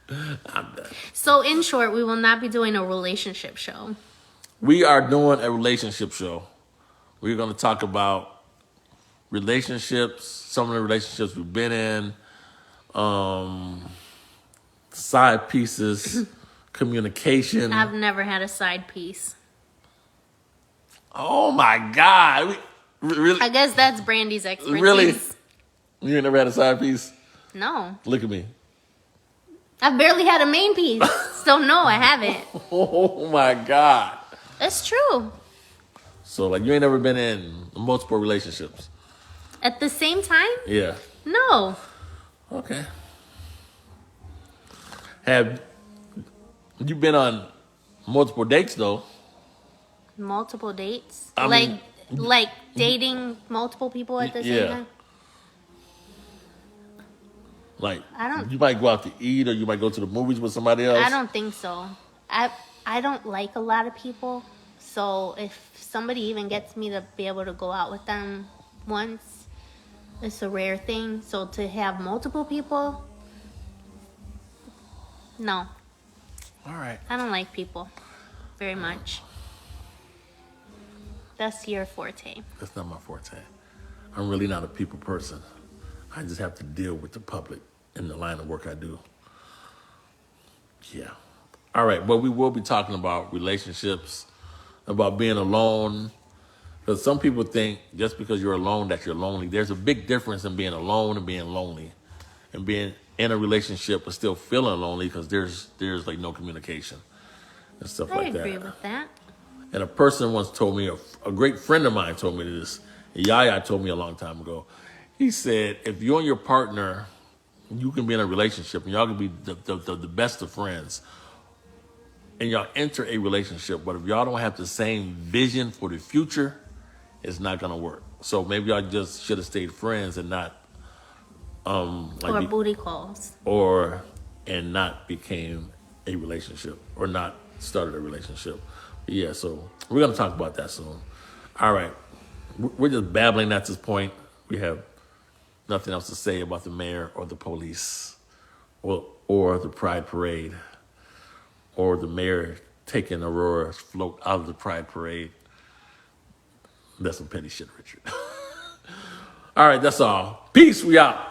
I'm done. So, in short, we will not be doing a relationship show. We are doing a relationship show. We're going to talk about relationships, some of the relationships we've been in, side pieces, communication. I've never had a side piece. Oh my God. Really? I guess that's Brandy's expertise. Really? You ain't never had a side piece? No. Look at me. I've barely had a main piece. So, no, I haven't. Oh my God. It's true. So, like, you ain't never been in multiple relationships? At the same time? Yeah. No. Okay. Have you been on multiple dates, though? Multiple dates? I mean, like dating multiple people at the same time? Like, I don't- you might go out to eat, or you might go to the movies with somebody else. I don't think so. I don't like a lot of people. So if somebody even gets me to be able to go out with them once, it's a rare thing. So to have multiple people, no. All right. I don't like people very much. That's your forte. That's not my forte. I'm really not a people person. I just have to deal with the public in the line of work I do. Yeah. All right, but we will be talking about relationships, about being alone. Because some people think just because you're alone that you're lonely. There's a big difference in being alone and being lonely, and being in a relationship but still feeling lonely because there's like no communication and stuff I like agree that. with that. And a person once told me, a great friend of mine told me this. Yaya told me a long time ago. He said, if you and your partner, you can be in a relationship and y'all can be the best of friends, and y'all enter a relationship, but if y'all don't have the same vision for the future, it's not gonna work. So maybe y'all just should have stayed friends and not Or booty calls. or and not became a relationship or not started a relationship. Yeah, so we're gonna talk about that soon. All right, we're just babbling at this point. We have nothing else to say about the mayor or the police, or the Pride Parade, or the mayor taking Aurora's float out of the Pride Parade. That's some petty shit, Richard. All right, that's all. Peace. We out.